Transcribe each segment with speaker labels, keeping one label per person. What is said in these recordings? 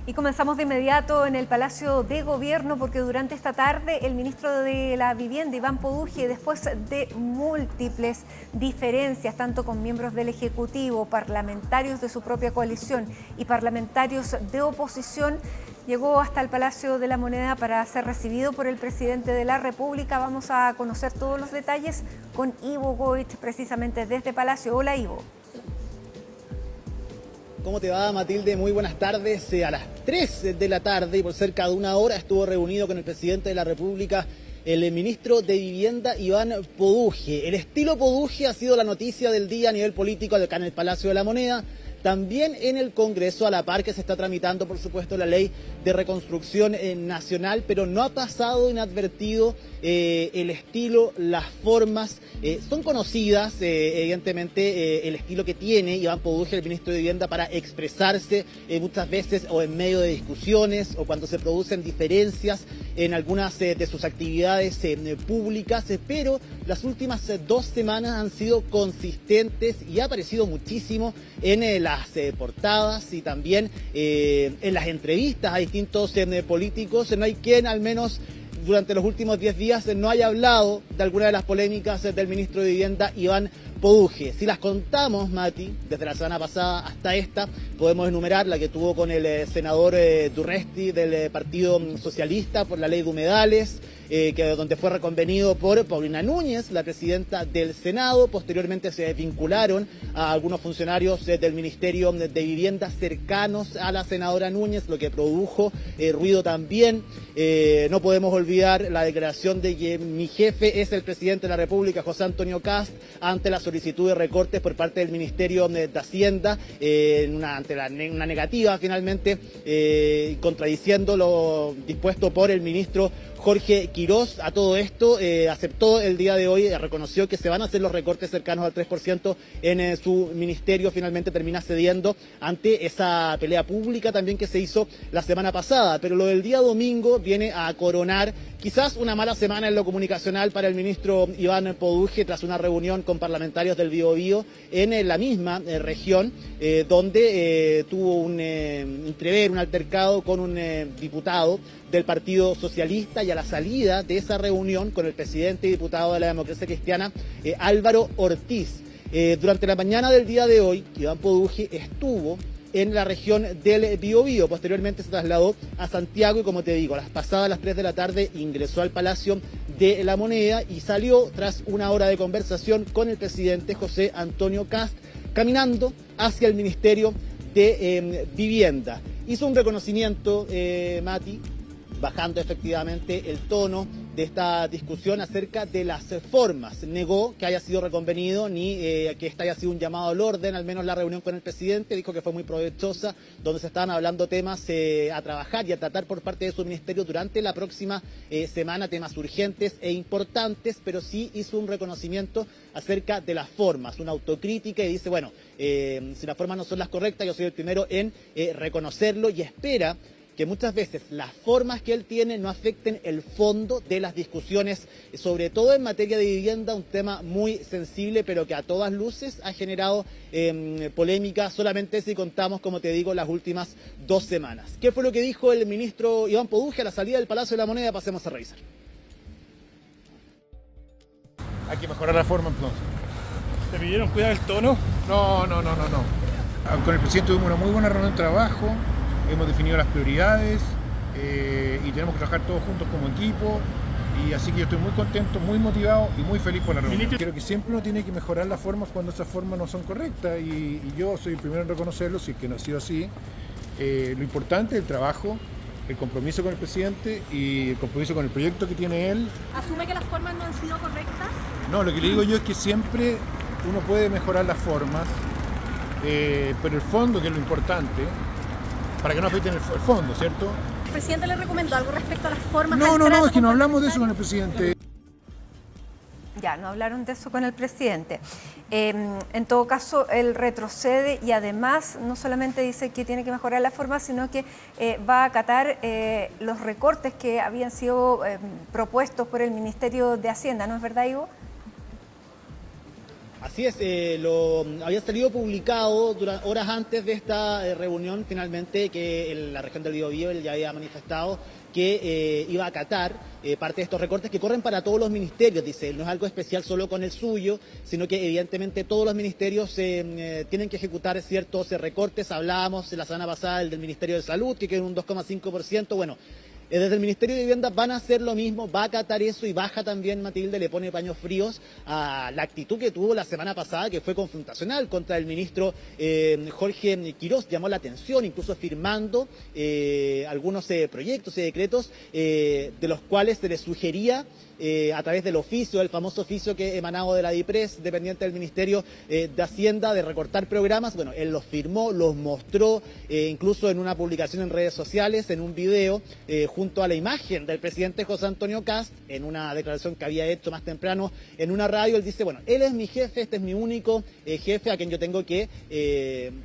Speaker 1: Y comenzamos de inmediato en el Palacio de Gobierno porque durante esta tarde el ministro de la Vivienda, Iván Poduje, después de múltiples diferencias, tanto con miembros del Ejecutivo, parlamentarios de su propia coalición y parlamentarios de oposición, llegó hasta el Palacio de la Moneda para ser recibido por el presidente de la República. Vamos a conocer todos los detalles con Ivo Goit, precisamente desde Palacio. Hola, Ivo.
Speaker 2: ¿Cómo te va, Matilde? Muy buenas tardes. A las 3 de la tarde y por cerca de una hora estuvo reunido con el presidente de la República el ministro de Vivienda, Iván Poduje. El estilo Poduje ha sido la noticia del día a nivel político acá en el Palacio de la Moneda. También en el Congreso, a la par que se está tramitando, por supuesto, la ley de reconstrucción nacional, pero no ha pasado inadvertido el estilo, las formas. Son conocidas, evidentemente, el estilo que tiene Iván Poduje, el ministro de Vivienda, para expresarse muchas veces o en medio de discusiones o cuando se producen diferencias en algunas de sus actividades públicas, pero las últimas 2 semanas han sido consistentes y ha aparecido muchísimo en las portadas y también en las entrevistas a distintos políticos. No hay quien, al menos durante los últimos 10 días, no haya hablado de alguna de las polémicas del ministro de Vivienda, Iván Poduje. Si las contamos, Mati, desde la semana pasada hasta esta, podemos enumerar la que tuvo con el senador Durresti del Partido Socialista por la ley de humedales, donde fue reconvenido por Paulina Núñez, la presidenta del Senado. Posteriormente se vincularon a algunos funcionarios del Ministerio de Vivienda cercanos a la senadora Núñez, lo que produjo ruido también. No podemos olvidar la declaración de que mi jefe es el presidente de la República, José Antonio Kast, ante la solicitud de recortes por parte del Ministerio de Hacienda, ante una negativa finalmente, contradiciendo lo dispuesto por el ministro Jorge Quirós. A todo esto aceptó el día de hoy, reconoció que se van a hacer los recortes cercanos al 3% en su ministerio. Finalmente termina cediendo ante esa pelea pública también que se hizo la semana pasada. Pero lo del día domingo viene a coronar quizás una mala semana en lo comunicacional para el ministro Iván Poduje tras una reunión con parlamentarios del Biobío en la misma región, donde tuvo un altercado con un diputado del Partido Socialista, y a la salida de esa reunión con el presidente y diputado de la Democracia Cristiana, Álvaro Ortiz. Durante la mañana del día de hoy, Iván Poduje estuvo en la región del Biobío. Posteriormente se trasladó a Santiago y, como te digo, pasadas las 3 de la tarde ingresó al Palacio de la Moneda y salió tras una hora de conversación con el presidente José Antonio Kast, caminando hacia el Ministerio de Vivienda. Hizo un reconocimiento, Mati, bajando efectivamente el tono de esta discusión acerca de las formas. Negó que haya sido reconvenido ni que esta haya sido un llamado al orden, al menos la reunión con el presidente. Dijo que fue muy provechosa, donde se estaban hablando temas a trabajar y a tratar por parte de su ministerio durante la próxima semana, temas urgentes e importantes, pero sí hizo un reconocimiento acerca de las formas, una autocrítica, y dice, bueno, si las formas no son las correctas, yo soy el primero en reconocerlo, y espera que muchas veces las formas que él tiene no afecten el fondo de las discusiones, sobre todo en materia de vivienda, un tema muy sensible, pero que a todas luces ha generado polémica, solamente si contamos, como te digo, las últimas 2 semanas. ¿Qué fue lo que dijo el ministro Iván Poduje a la salida del Palacio de la Moneda? Pasemos a revisar.
Speaker 3: Hay que mejorar la forma, entonces.
Speaker 4: ¿Te pidieron cuidar el tono?
Speaker 3: No. Con el presidente tuvimos una muy buena reunión de trabajo. Hemos definido las prioridades y tenemos que trabajar todos juntos como equipo, y así que yo estoy muy contento, muy motivado y muy feliz por la reunión. Creo que siempre uno tiene que mejorar las formas cuando esas formas no son correctas, y yo soy el primero en reconocerlo si es que no ha sido así. Lo importante es el trabajo, el compromiso con el presidente y el compromiso con el proyecto que tiene él.
Speaker 1: ¿Asume que las formas no han sido correctas?
Speaker 3: No, lo que le digo yo es que siempre uno puede mejorar las formas, pero el fondo, que es lo importante, para que no afecten el fondo, ¿cierto?
Speaker 1: ¿El presidente le recomendó algo respecto a las formas?
Speaker 3: No, es que no hablamos de eso con el presidente.
Speaker 1: Ya, no hablaron de eso con el presidente. En todo caso, él retrocede y además no solamente dice que tiene que mejorar la forma, sino que va a acatar los recortes que habían sido propuestos por el Ministerio de Hacienda, ¿no es verdad, Ivo?
Speaker 2: Así es, lo había salido publicado horas antes de esta reunión, finalmente, que en la región del Biobío él ya había manifestado que iba a acatar parte de estos recortes que corren para todos los ministerios, dice él. No es algo especial solo con el suyo, sino que evidentemente todos los ministerios tienen que ejecutar ciertos recortes. Hablábamos la semana pasada del Ministerio de Salud, que quedó un 2,5%. Bueno, desde el Ministerio de Vivienda van a hacer lo mismo, va a acatar eso y baja también, Matilde, le pone paños fríos a la actitud que tuvo la semana pasada, que fue confrontacional contra el ministro Jorge Quirós. Llamó la atención, incluso firmando algunos proyectos y decretos de los cuales se le sugería a través del oficio, el famoso oficio que emanado de la DIPRES, dependiente del Ministerio de Hacienda, de recortar programas. Bueno, él los firmó, los mostró, incluso en una publicación en redes sociales, en un video, junto a la imagen del presidente José Antonio Kast, en una declaración que había hecho más temprano en una radio. Él dice, bueno, él es mi jefe, este es mi único jefe a quien yo tengo que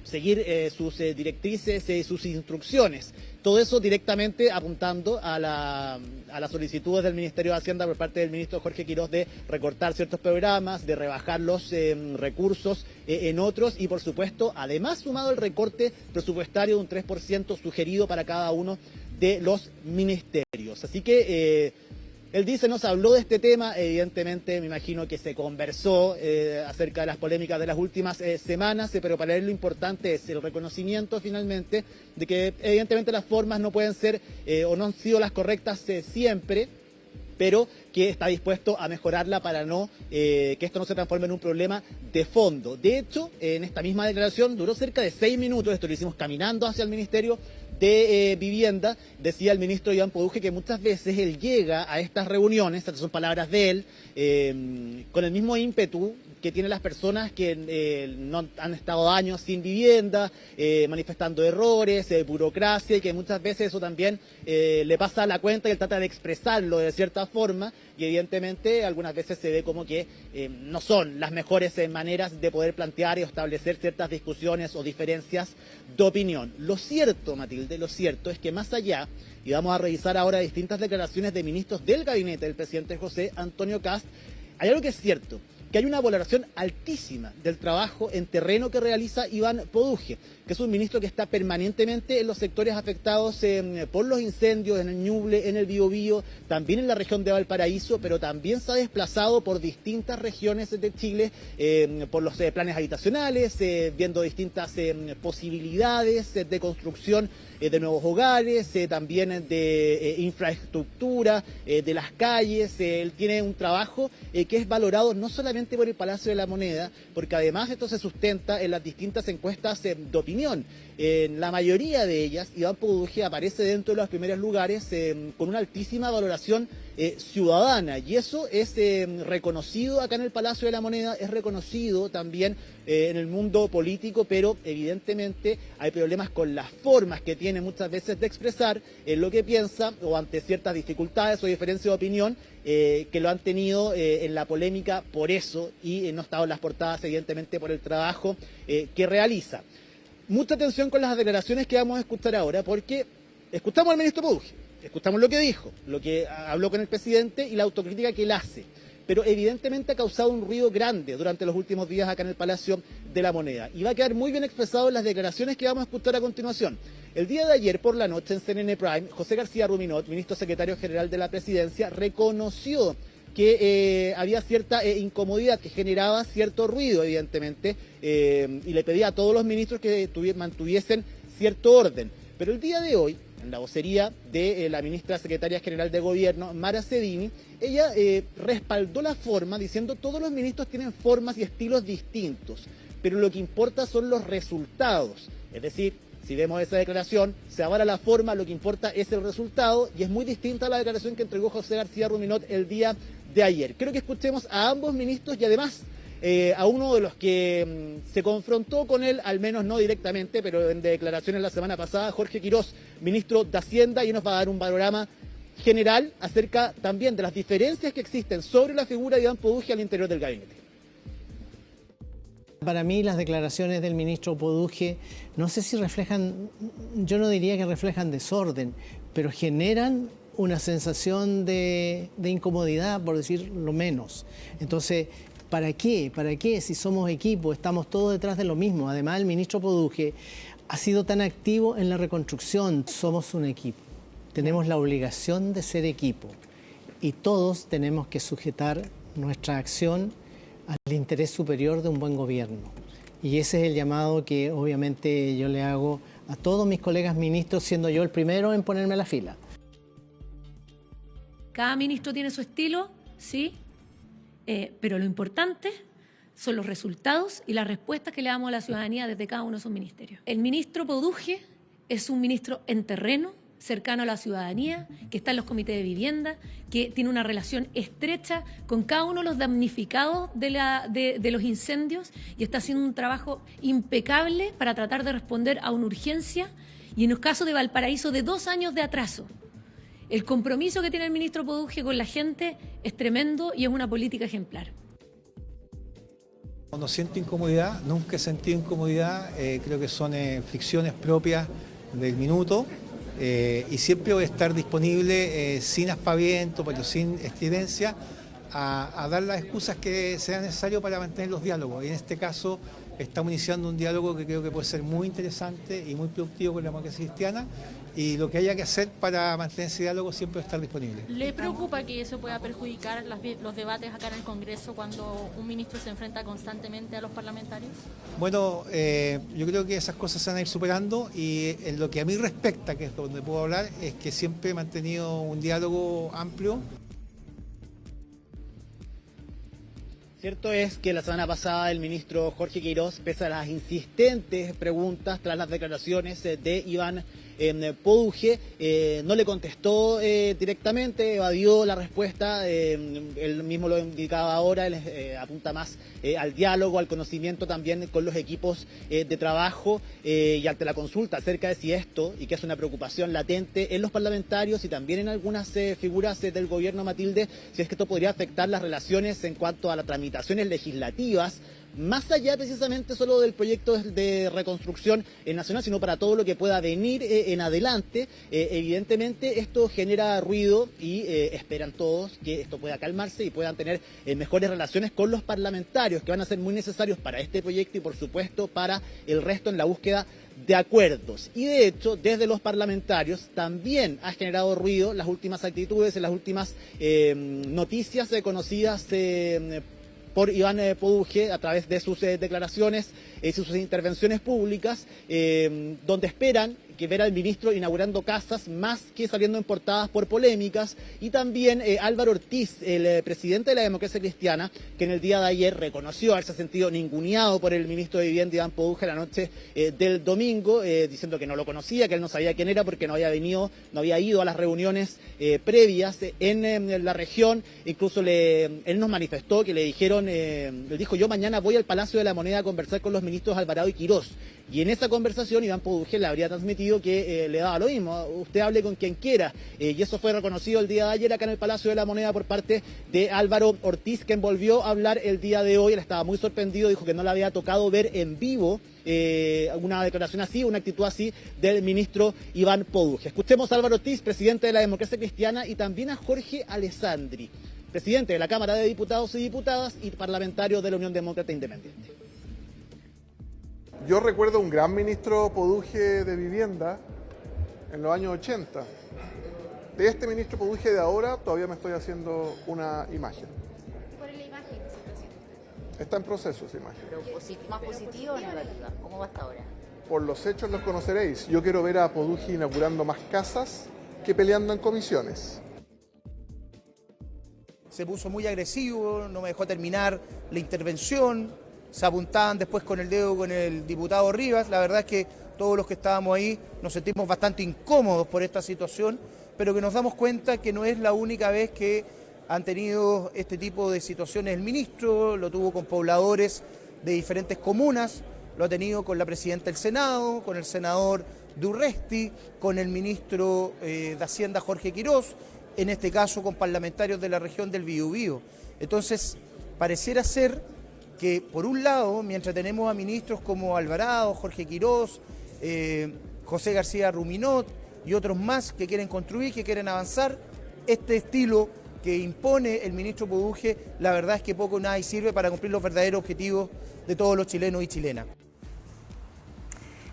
Speaker 2: seguir sus directrices, sus instrucciones. Todo eso directamente apuntando a las solicitudes del Ministerio de Hacienda por parte del ministro Jorge Quirós de recortar ciertos programas, de rebajar los recursos en otros y, por supuesto, además sumado el recorte presupuestario de un 3% sugerido para cada uno de los ministerios. Así que él dice, no se habló de este tema, evidentemente me imagino que se conversó acerca de las polémicas de las últimas semanas, pero para él lo importante es el reconocimiento finalmente de que evidentemente las formas no pueden ser o no han sido las correctas siempre, pero que está dispuesto a mejorarla para que esto no se transforme en un problema de fondo. De hecho, en esta misma declaración duró cerca de 6 minutos, esto lo hicimos caminando hacia el Ministerio de Vivienda. Decía el ministro Iván Poduje que muchas veces él llega a estas reuniones, estas son palabras de él, con el mismo ímpetu que tienen las personas que no han estado años sin vivienda, manifestando errores, burocracia, y que muchas veces eso también le pasa a la cuenta y él trata de expresarlo de cierta forma, y evidentemente algunas veces se ve como que no son las mejores maneras de poder plantear y establecer ciertas discusiones o diferencias de opinión. Lo cierto, Matilde, lo cierto es que más allá, y vamos a revisar ahora distintas declaraciones de ministros del gabinete del presidente José Antonio Kast, hay algo que es cierto, que hay una valoración altísima del trabajo en terreno que realiza Iván Poduje, que es un ministro que está permanentemente en los sectores afectados por los incendios, en el Ñuble, en el Biobío, también en la región de Valparaíso, pero también se ha desplazado por distintas regiones de Chile, por los planes habitacionales, viendo distintas posibilidades de construcción de nuevos hogares, también de infraestructura, de las calles. Él tiene un trabajo que es valorado no solamente por el Palacio de la Moneda, porque además esto se sustenta en las distintas encuestas de opinión. En la mayoría de ellas, Iván Poduje aparece dentro de los primeros lugares con una altísima valoración ciudadana, y eso es reconocido acá en el Palacio de la Moneda, es reconocido también en el mundo político, pero evidentemente hay problemas con las formas que tiene muchas veces de expresar lo que piensa, o ante ciertas dificultades o diferencias de opinión que lo han tenido en la polémica por eso, y no ha estado en las portadas evidentemente por el trabajo que realiza. Mucha atención con las declaraciones que vamos a escuchar ahora, porque escuchamos al ministro Poduje, escuchamos lo que dijo, lo que habló con el presidente y la autocrítica que él hace, pero evidentemente ha causado un ruido grande durante los últimos días acá en el Palacio de la Moneda, y va a quedar muy bien expresado en las declaraciones que vamos a escuchar a continuación. El día de ayer por la noche en CNN Prime, José García Ruminot, ministro secretario general de la Presidencia, reconoció que había cierta incomodidad, que generaba cierto ruido, evidentemente, y le pedía a todos los ministros que mantuviesen cierto orden. Pero el día de hoy, en la vocería de la ministra secretaria general de Gobierno, Mara Cedini, ella respaldó la forma, diciendo todos los ministros tienen formas y estilos distintos, pero lo que importa son los resultados. Es decir, si vemos esa declaración, se avala la forma, lo que importa es el resultado, y es muy distinta a la declaración que entregó José García Ruminot el día de ayer. Creo que escuchemos a ambos ministros y además a uno de los que se confrontó con él, al menos no directamente, pero en declaraciones la semana pasada, Jorge Quirós, ministro de Hacienda, y nos va a dar un panorama general acerca también de las diferencias que existen sobre la figura de Iván Poduje al interior del gabinete.
Speaker 5: Para mí las declaraciones del ministro Poduje no sé si reflejan, yo no diría que reflejan desorden, pero generan una sensación de incomodidad, por decir lo menos. Entonces, ¿Para qué? ¿Para qué? Si somos equipo, estamos todos detrás de lo mismo. Además, el ministro Poduje ha sido tan activo en la reconstrucción. Somos un equipo. Tenemos la obligación de ser equipo y todos tenemos que sujetar nuestra acción al interés superior de un buen gobierno. Y ese es el llamado que obviamente yo le hago a todos mis colegas ministros, siendo yo el primero en ponerme a la fila.
Speaker 6: Cada ministro tiene su estilo, sí, pero lo importante son los resultados y las respuestas que le damos a la ciudadanía desde cada uno de sus ministerios. El ministro Poduje es un ministro en terreno, cercano a la ciudadanía, que está en los comités de vivienda, que tiene una relación estrecha con cada uno de los damnificados de los incendios y está haciendo un trabajo impecable para tratar de responder a una urgencia y en el caso de Valparaíso de 2 años de atraso. El compromiso que tiene el ministro Poduje con la gente es tremendo y es una política ejemplar.
Speaker 7: No siento incomodidad, nunca he sentido incomodidad, creo que son fricciones propias del minuto. Y siempre voy a estar disponible sin aspaviento, pero sin estridencia, a dar las excusas que sean necesarias para mantener los diálogos. Y en este caso estamos iniciando un diálogo que creo que puede ser muy interesante y muy productivo con la democracia cristiana, y lo que haya que hacer para mantener ese diálogo siempre va a estar disponible.
Speaker 8: ¿Le preocupa que eso pueda perjudicar los debates acá en el Congreso cuando un ministro se enfrenta constantemente a los parlamentarios?
Speaker 7: Bueno, yo creo que esas cosas se van a ir superando y en lo que a mí respecta, que es donde puedo hablar, es que siempre he mantenido un diálogo amplio.
Speaker 2: Cierto es que la semana pasada el ministro Jorge Quirós, pese a las insistentes preguntas tras las declaraciones de Iván Poduje, no le contestó directamente, evadió la respuesta, él mismo lo indicaba ahora, él apunta más al diálogo, al conocimiento también con los equipos de trabajo y ante la consulta acerca de si esto, y que es una preocupación latente en los parlamentarios y también en algunas figuras del gobierno, Matilde, si es que esto podría afectar las relaciones en cuanto a las tramitaciones legislativas, más allá precisamente solo del proyecto de reconstrucción nacional, sino para todo lo que pueda venir en adelante. Evidentemente esto genera ruido y esperan todos que esto pueda calmarse y puedan tener mejores relaciones con los parlamentarios, que van a ser muy necesarios para este proyecto y por supuesto para el resto en la búsqueda de acuerdos. Y de hecho, desde los parlamentarios también ha generado ruido las últimas actitudes, las últimas noticias conocidas por Iván Poduje a través de sus declaraciones y sus intervenciones públicas, donde esperan que ver al ministro inaugurando casas más que saliendo en portadas por polémicas, y también Álvaro Ortiz, el presidente de la democracia cristiana, que en el día de ayer reconoció haberse sentido ninguneado por el ministro de Vivienda Iván Poduje la noche del domingo, diciendo que no lo conocía, que él no sabía quién era porque no había ido a las reuniones previas en la región. Incluso él nos manifestó que le dijo: yo mañana voy al Palacio de la Moneda a conversar con los ministros Alvarado y Quirós. Y en esa conversación Iván Poduje le habría transmitido que le daba lo mismo, usted hable con quien quiera, y eso fue reconocido el día de ayer acá en el Palacio de la Moneda por parte de Álvaro Ortiz, quien volvió a hablar el día de hoy. Él estaba muy sorprendido, dijo que no le había tocado ver en vivo una declaración así, una actitud así del ministro Iván Poduje. Escuchemos a Álvaro Ortiz, presidente de la democracia cristiana, y también a Jorge Alessandri, presidente de la Cámara de Diputados y Diputadas y parlamentario de la Unión Demócrata Independiente.
Speaker 9: Yo recuerdo un gran ministro Poduje de Vivienda en los años 80. De este ministro Poduje de ahora todavía me estoy haciendo una imagen.
Speaker 10: ¿Cuál es la imagen que se está haciendo usted?
Speaker 9: Está en proceso esa imagen.
Speaker 10: ¿Pero más positiva o negativa? ¿Cómo va hasta ahora?
Speaker 9: Por los hechos los conoceréis. Yo quiero ver a Poduje inaugurando más casas que peleando en comisiones.
Speaker 11: Se puso muy agresivo, no me dejó terminar la intervención. Se apuntaban después con el dedo con el diputado Rivas. La verdad es que todos los que estábamos ahí nos sentimos bastante incómodos por esta situación, pero que nos damos cuenta que no es la única vez que han tenido este tipo de situaciones el ministro. Lo tuvo con pobladores de diferentes comunas, lo ha tenido con la presidenta del Senado, con el senador Durresti, con el ministro de Hacienda Jorge Quirós, en este caso con parlamentarios de la región del Biobío. Entonces, pareciera ser que por un lado, mientras tenemos a ministros como Alvarado, Jorge Quirós, José García Ruminot y otros más que quieren construir, que quieren avanzar, este estilo que impone el ministro Poduje, la verdad es que poco nada y sirve para cumplir los verdaderos objetivos de todos los chilenos y chilenas.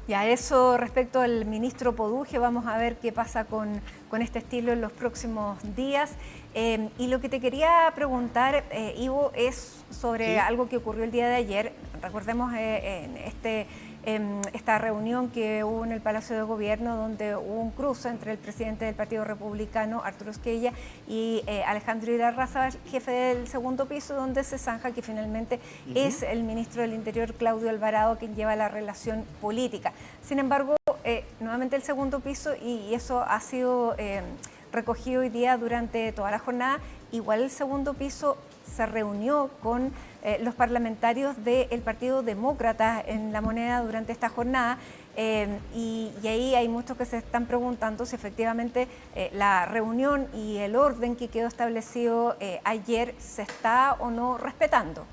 Speaker 1: Y a eso respecto al ministro Poduje, vamos a ver qué pasa con este estilo en los próximos días. Y lo que te quería preguntar, Ivo, es sobre algo que ocurrió el día de ayer. Recordemos esta reunión que hubo en el Palacio de Gobierno, donde hubo un cruce entre el presidente del Partido Republicano, Arturo Esquella, y Alejandro Irarrázaval, jefe del segundo piso, donde se zanja que finalmente es el ministro del Interior, Claudio Alvarado, quien lleva la relación política. Sin embargo, nuevamente el segundo piso, y eso ha sido recogido hoy día durante toda la jornada, igual el segundo piso se reunió con los parlamentarios del Partido Demócrata en La Moneda durante esta jornada y ahí hay muchos que se están preguntando si efectivamente la reunión y el orden que quedó establecido ayer se está o no respetando.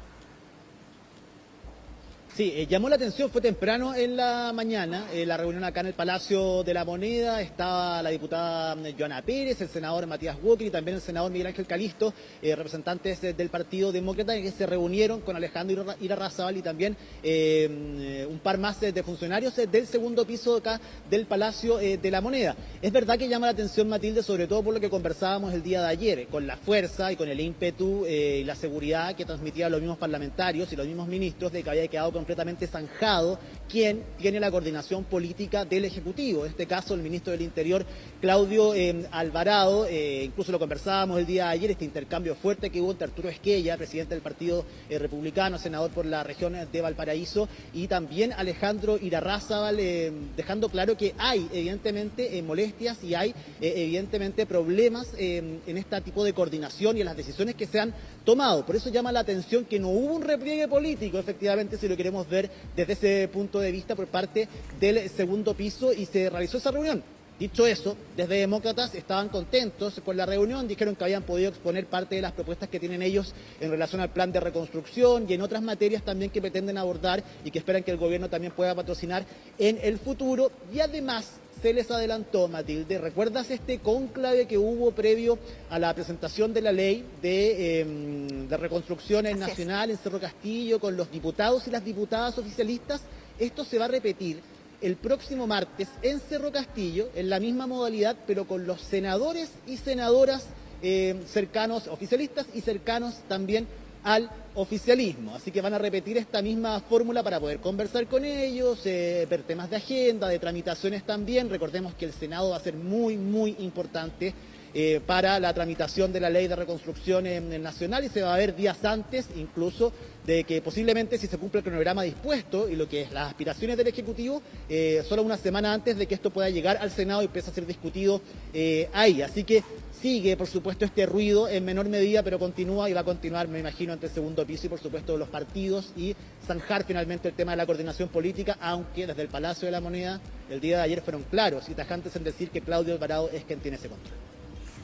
Speaker 2: Sí, llamó la atención, fue temprano en la mañana, la reunión acá en el Palacio de la Moneda, estaba la diputada Joana Pérez, el senador Matías Walker y también el senador Miguel Ángel Calisto, representantes del Partido Demócrata, que se reunieron con Alejandro Irarrázaval y también un par más de funcionarios del segundo piso acá del Palacio de la Moneda. Es verdad que llama la atención, Matilde, sobre todo por lo que conversábamos el día de ayer, con la fuerza y con el ímpetu y la seguridad que transmitían los mismos parlamentarios y los mismos ministros de que había quedado completamente zanjado quien tiene la coordinación política del Ejecutivo. En este caso, el ministro del Interior, Claudio Alvarado. Incluso lo conversábamos el día de ayer, este intercambio fuerte que hubo entre Arturo Esquella, presidente del Partido Republicano, senador por la región de Valparaíso, y también Alejandro Irarrázaval, dejando claro que hay evidentemente molestias y hay evidentemente problemas en este tipo de coordinación y en las decisiones que se han tomado. Por eso llama la atención que no hubo un repliegue político, efectivamente, si lo queremos ver desde ese punto de vista por parte del segundo piso, y se realizó esa reunión. Dicho eso, desde Demócratas estaban contentos con la reunión, dijeron que habían podido exponer parte de las propuestas que tienen ellos en relación al plan de reconstrucción y en otras materias también que pretenden abordar y que esperan que el gobierno también pueda patrocinar en el futuro. Y además se les adelantó, Matilde, ¿recuerdas este cónclave que hubo previo a la presentación de la ley de reconstrucción nacional en Cerro Castillo con los diputados y las diputadas oficialistas? Esto se va a repetir el próximo martes en Cerro Castillo, en la misma modalidad, pero con los senadores y senadoras cercanos, oficialistas y cercanos también al oficialismo. Así que van a repetir esta misma fórmula para poder conversar con ellos, ver temas de agenda, de tramitaciones también. Recordemos que el Senado va a ser muy, muy importante para la tramitación de la ley de reconstrucción nacional, y se va a ver días antes incluso de que posiblemente, si se cumple el cronograma dispuesto y lo que es las aspiraciones del Ejecutivo, solo una semana antes de que esto pueda llegar al Senado y empiece a ser discutido ahí. Así que sigue, por supuesto, este ruido en menor medida, pero continúa y va a continuar, me imagino, entre el segundo piso y, por supuesto, los partidos, y zanjar finalmente el tema de la coordinación política, aunque desde el Palacio de la Moneda el día de ayer fueron claros y tajantes en decir que Claudio Alvarado es quien tiene ese control.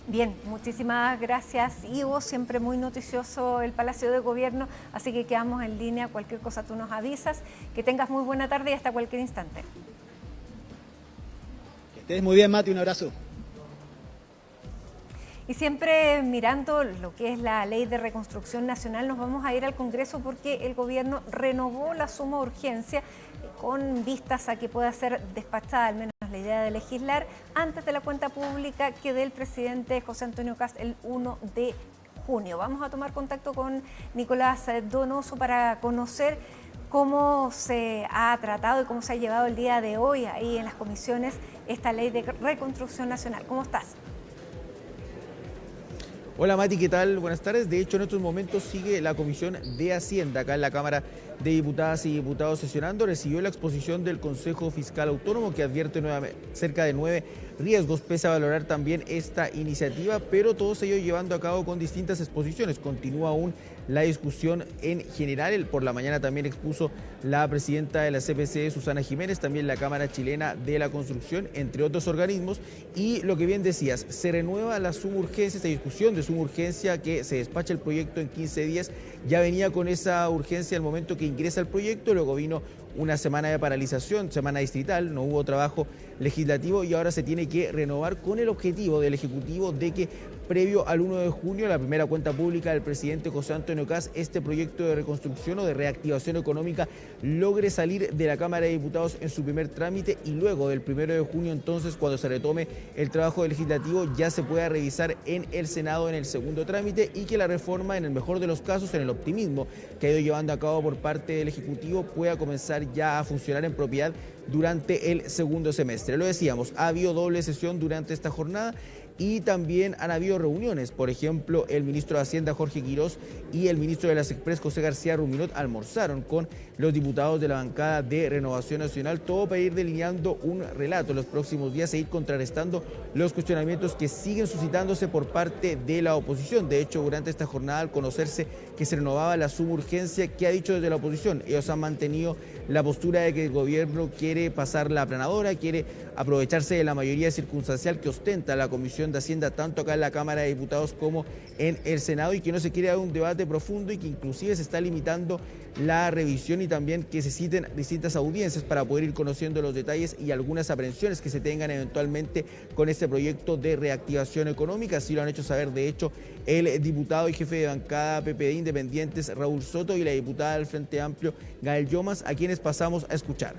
Speaker 1: Bien, muchísimas gracias, Ivo. Siempre muy noticioso el Palacio de Gobierno, así que quedamos en línea. Cualquier cosa tú nos avisas. Que tengas muy buena tarde y hasta cualquier instante.
Speaker 2: Que estés muy bien, Mati. Un abrazo.
Speaker 1: Y siempre mirando lo que es la Ley de Reconstrucción Nacional, nos vamos a ir al Congreso porque el Gobierno renovó la suma de urgencia con vistas a que pueda ser despachada, al menos la idea de legislar, antes de la cuenta pública que dé el presidente José Antonio Kast el 1 de junio. Vamos a tomar contacto con Nicolás Donoso para conocer cómo se ha tratado y cómo se ha llevado el día de hoy ahí en las comisiones esta Ley de Reconstrucción Nacional. ¿Cómo estás?
Speaker 12: Hola Mati, ¿qué tal? Buenas tardes. De hecho, en estos momentos sigue la Comisión de Hacienda acá en la Cámara de Diputadas y Diputados sesionando. Recibió la exposición del Consejo Fiscal Autónomo, que advierte cerca de 9 riesgos, pese a valorar también esta iniciativa, pero todos ellos llevando a cabo con distintas exposiciones. Continúa aún la discusión en general. Por la mañana también expuso la presidenta de la CPC, Susana Jiménez, también la Cámara Chilena de la Construcción, entre otros organismos. Y lo que bien decías, se renueva la suma urgencia, esta discusión de suma urgencia, que se despacha el proyecto en 15 días. Ya venía con esa urgencia al momento que ingresa el proyecto, luego vino una semana de paralización, semana distrital, no hubo trabajo legislativo y ahora se tiene que renovar con el objetivo del Ejecutivo de que previo al 1 de junio, la primera cuenta pública del presidente José Antonio Kast, este proyecto de reconstrucción o de reactivación económica logre salir de la Cámara de Diputados en su primer trámite y luego del 1 de junio, entonces, cuando se retome el trabajo legislativo, ya se pueda revisar en el Senado en el segundo trámite y que la reforma, en el mejor de los casos, en el optimismo que ha ido llevando a cabo por parte del Ejecutivo, pueda comenzar ya a funcionar en propiedad durante el segundo semestre. Lo decíamos, ha habido doble sesión durante esta jornada y también han habido reuniones. Por ejemplo, el ministro de Hacienda, Jorge Quirós, y el ministro de las Express, José García Ruminot, almorzaron con los diputados de la bancada de Renovación Nacional, todo para ir delineando un relato en los próximos días e ir contrarrestando los cuestionamientos que siguen suscitándose por parte de la oposición. De hecho, durante esta jornada, al conocerse que se renovaba la suburgencia, ¿qué ha dicho desde la oposición? Ellos han mantenido la postura de que el gobierno quiere pasar la aplanadora, quiere aprovecharse de la mayoría circunstancial que ostenta la Comisión de Hacienda, tanto acá en la Cámara de Diputados como en el Senado, y que no se quiere dar un debate profundo y que inclusive se está limitando la revisión y también que se citen distintas audiencias para poder ir conociendo los detalles y algunas aprehensiones que se tengan eventualmente con este proyecto de reactivación económica. Así lo han hecho saber, de hecho, el diputado y jefe de bancada PPD Independientes, Raúl Soto, y la diputada del Frente Amplio, Gael Yomas, a quienes pasamos a escuchar.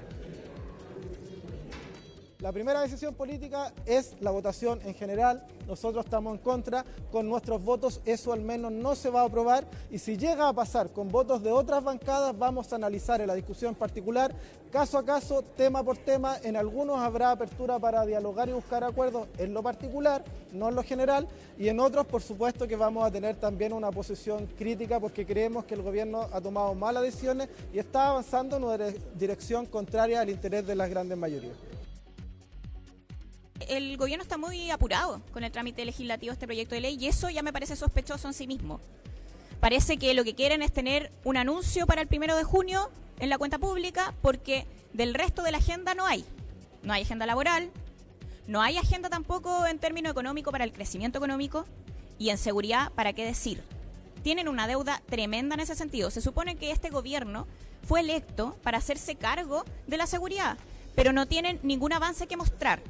Speaker 13: La primera decisión política es la votación en general. Nosotros estamos en contra. Con nuestros votos eso al menos no se va a aprobar, y si llega a pasar con votos de otras bancadas, vamos a analizar en la discusión particular, caso a caso, tema por tema. En algunos habrá apertura para dialogar y buscar acuerdos en lo particular, no en lo general, y en otros, por supuesto, que vamos a tener también una posición crítica porque creemos que el gobierno ha tomado malas decisiones y está avanzando en una dirección contraria al interés de las grandes mayorías.
Speaker 14: El gobierno está muy apurado con el trámite legislativo de este proyecto de ley, y eso ya me parece sospechoso en sí mismo. Parece que lo que quieren es tener un anuncio para el 1 de junio en la cuenta pública, porque del resto de la agenda no hay. No hay agenda laboral, no hay agenda tampoco en términos económicos para el crecimiento económico, y en seguridad, ¿para qué decir? Tienen una deuda tremenda en ese sentido. Se supone que este gobierno fue electo para hacerse cargo de la seguridad, pero no tienen ningún avance que mostrar.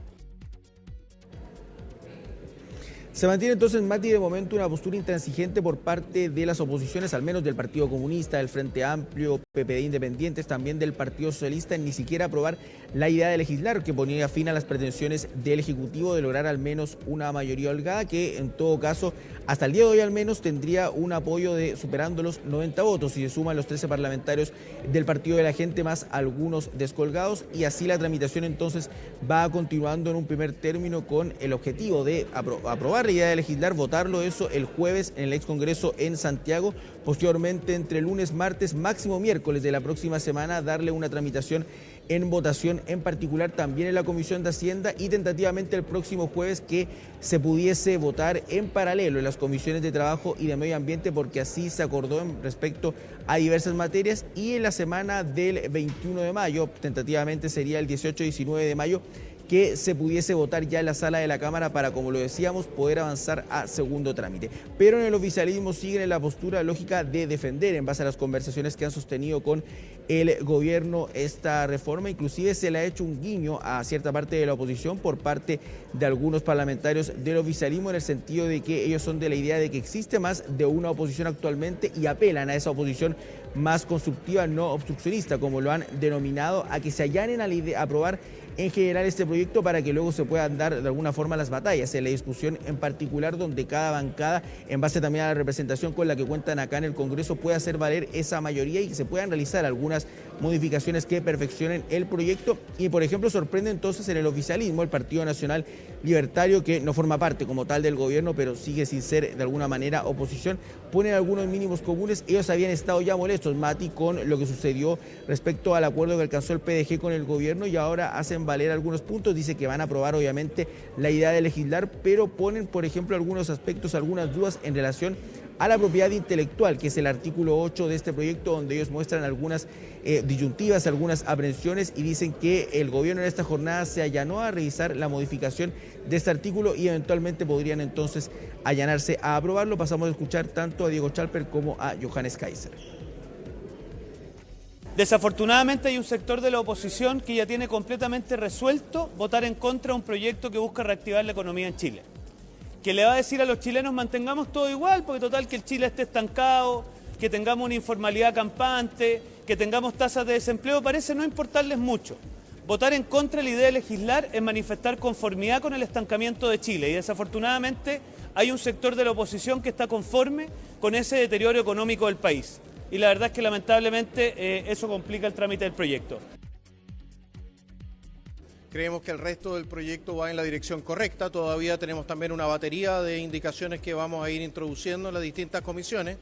Speaker 12: Se mantiene entonces, Mati, de momento una postura intransigente por parte de las oposiciones, al menos del Partido Comunista, del Frente Amplio, PPD Independientes, también del Partido Socialista, en ni siquiera aprobar la idea de legislar, que ponía fin a las pretensiones del Ejecutivo de lograr al menos una mayoría holgada, que en todo caso, hasta el día de hoy al menos, tendría un apoyo de superando los 90 votos, y se suman los 13 parlamentarios del Partido de la Gente más algunos descolgados, y así la tramitación entonces va continuando en un primer término con el objetivo de aprobar la idea de legislar, votarlo eso el jueves en el ex Congreso en Santiago, posteriormente entre lunes, martes, máximo miércoles de la próxima semana, darle una tramitación en votación, en particular también en la Comisión de Hacienda, y tentativamente el próximo jueves que se pudiese votar en paralelo en las comisiones de Trabajo y de Medio Ambiente, porque así se acordó en respecto a diversas materias, y en la semana del 21 de mayo, tentativamente sería el 18-19 de mayo, que se pudiese votar ya en la sala de la Cámara para, como lo decíamos, poder avanzar a segundo trámite. Pero en el oficialismo siguen en la postura lógica de defender, en base a las conversaciones que han sostenido con el gobierno, esta reforma. Inclusive se le ha hecho un guiño a cierta parte de la oposición por parte de algunos parlamentarios del oficialismo, en el sentido de que ellos son de la idea de que existe más de una oposición actualmente y apelan a esa oposición más constructiva, no obstruccionista, como lo han denominado, a que se allanen a aprobar en general este proyecto para que luego se puedan dar de alguna forma las batallas en la discusión en particular, donde cada bancada, en base también a la representación con la que cuentan acá en el Congreso, pueda hacer valer esa mayoría y que se puedan realizar algunas modificaciones que perfeccionen el proyecto. Y por ejemplo sorprende entonces en el oficialismo el Partido Nacional Libertario, que no forma parte como tal del gobierno, pero sigue sin ser de alguna manera oposición, ponen algunos mínimos comunes. Ellos habían estado ya molestos, Mati, con lo que sucedió respecto al acuerdo que alcanzó el PDG con el gobierno, y ahora hacen valer algunos puntos. Dice que van a aprobar obviamente la idea de legislar, pero ponen por ejemplo algunos aspectos, algunas dudas en relación a la propiedad intelectual, que es el artículo 8 de este proyecto, donde ellos muestran algunas disyuntivas, algunas aprehensiones, y dicen que el gobierno en esta jornada se allanó a revisar la modificación de este artículo y eventualmente podrían entonces allanarse a aprobarlo. Pasamos a escuchar tanto a Diego Chalper como a Johannes Kaiser.
Speaker 15: Desafortunadamente hay un sector de la oposición que ya tiene completamente resuelto votar en contra de un proyecto que busca reactivar la economía en Chile. Que le va a decir a los chilenos mantengamos todo igual, porque total que el Chile esté estancado, que tengamos una informalidad campante, que tengamos tasas de desempleo, parece no importarles mucho. Votar en contra de la idea de legislar es manifestar conformidad con el estancamiento de Chile y desafortunadamente hay un sector de la oposición que está conforme con ese deterioro económico del país. Y la verdad es que lamentablemente eso complica el trámite del proyecto.
Speaker 16: Creemos que el resto del proyecto va en la dirección correcta. Todavía tenemos también una batería de indicaciones que vamos a ir introduciendo en las distintas comisiones,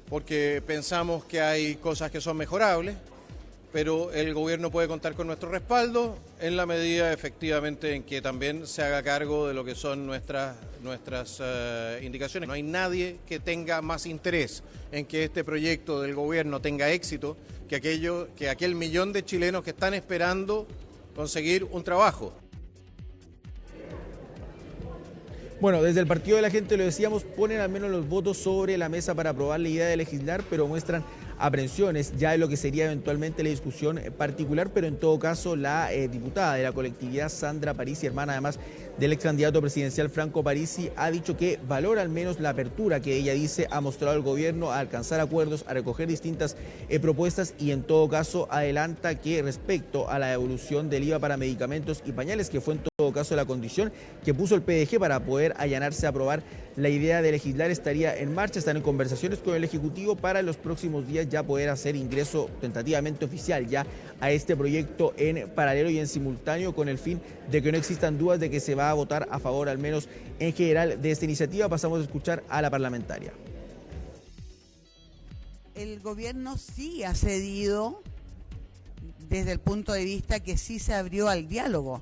Speaker 16: porque pensamos que hay cosas que son mejorables, pero el gobierno puede contar con nuestro respaldo en la medida efectivamente en que también se haga cargo de lo que son nuestras indicaciones. No hay nadie que tenga más interés en que este proyecto del gobierno tenga éxito que aquel millón de chilenos que están esperando conseguir un trabajo.
Speaker 12: Bueno, desde el Partido de la Gente, lo decíamos, ponen al menos los votos sobre la mesa para aprobar la idea de legislar, pero muestran aprensiones ya en lo que sería eventualmente la discusión particular, pero en todo caso la diputada de la colectividad, Sandra Parisi, hermana además del ex candidato presidencial Franco Parisi, ha dicho que valora al menos la apertura que ella dice ha mostrado el gobierno a alcanzar acuerdos, a recoger distintas propuestas y en todo caso adelanta que respecto a la devolución del IVA para medicamentos y pañales, que fue en todo caso la condición que puso el PDG para poder allanarse a aprobar la idea de legislar, estaría en marcha, están en conversaciones con el Ejecutivo para en los próximos días ya poder hacer ingreso tentativamente oficial ya a este proyecto en paralelo y en simultáneo con el fin de que no existan dudas de que se va a votar a favor al menos en general de esta iniciativa. Pasamos a escuchar a la parlamentaria.
Speaker 17: El gobierno sí ha cedido desde el punto de vista que sí se abrió al diálogo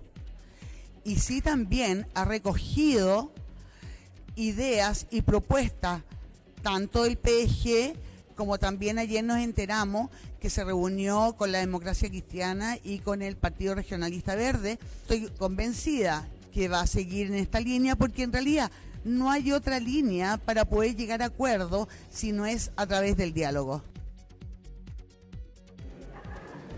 Speaker 17: y sí también ha recogido ideas y propuestas, tanto del PDG como también ayer nos enteramos que se reunió con la Democracia Cristiana y con el Partido Regionalista Verde. Estoy convencida que va a seguir en esta línea porque en realidad no hay otra línea para poder llegar a acuerdo si no es a través del diálogo.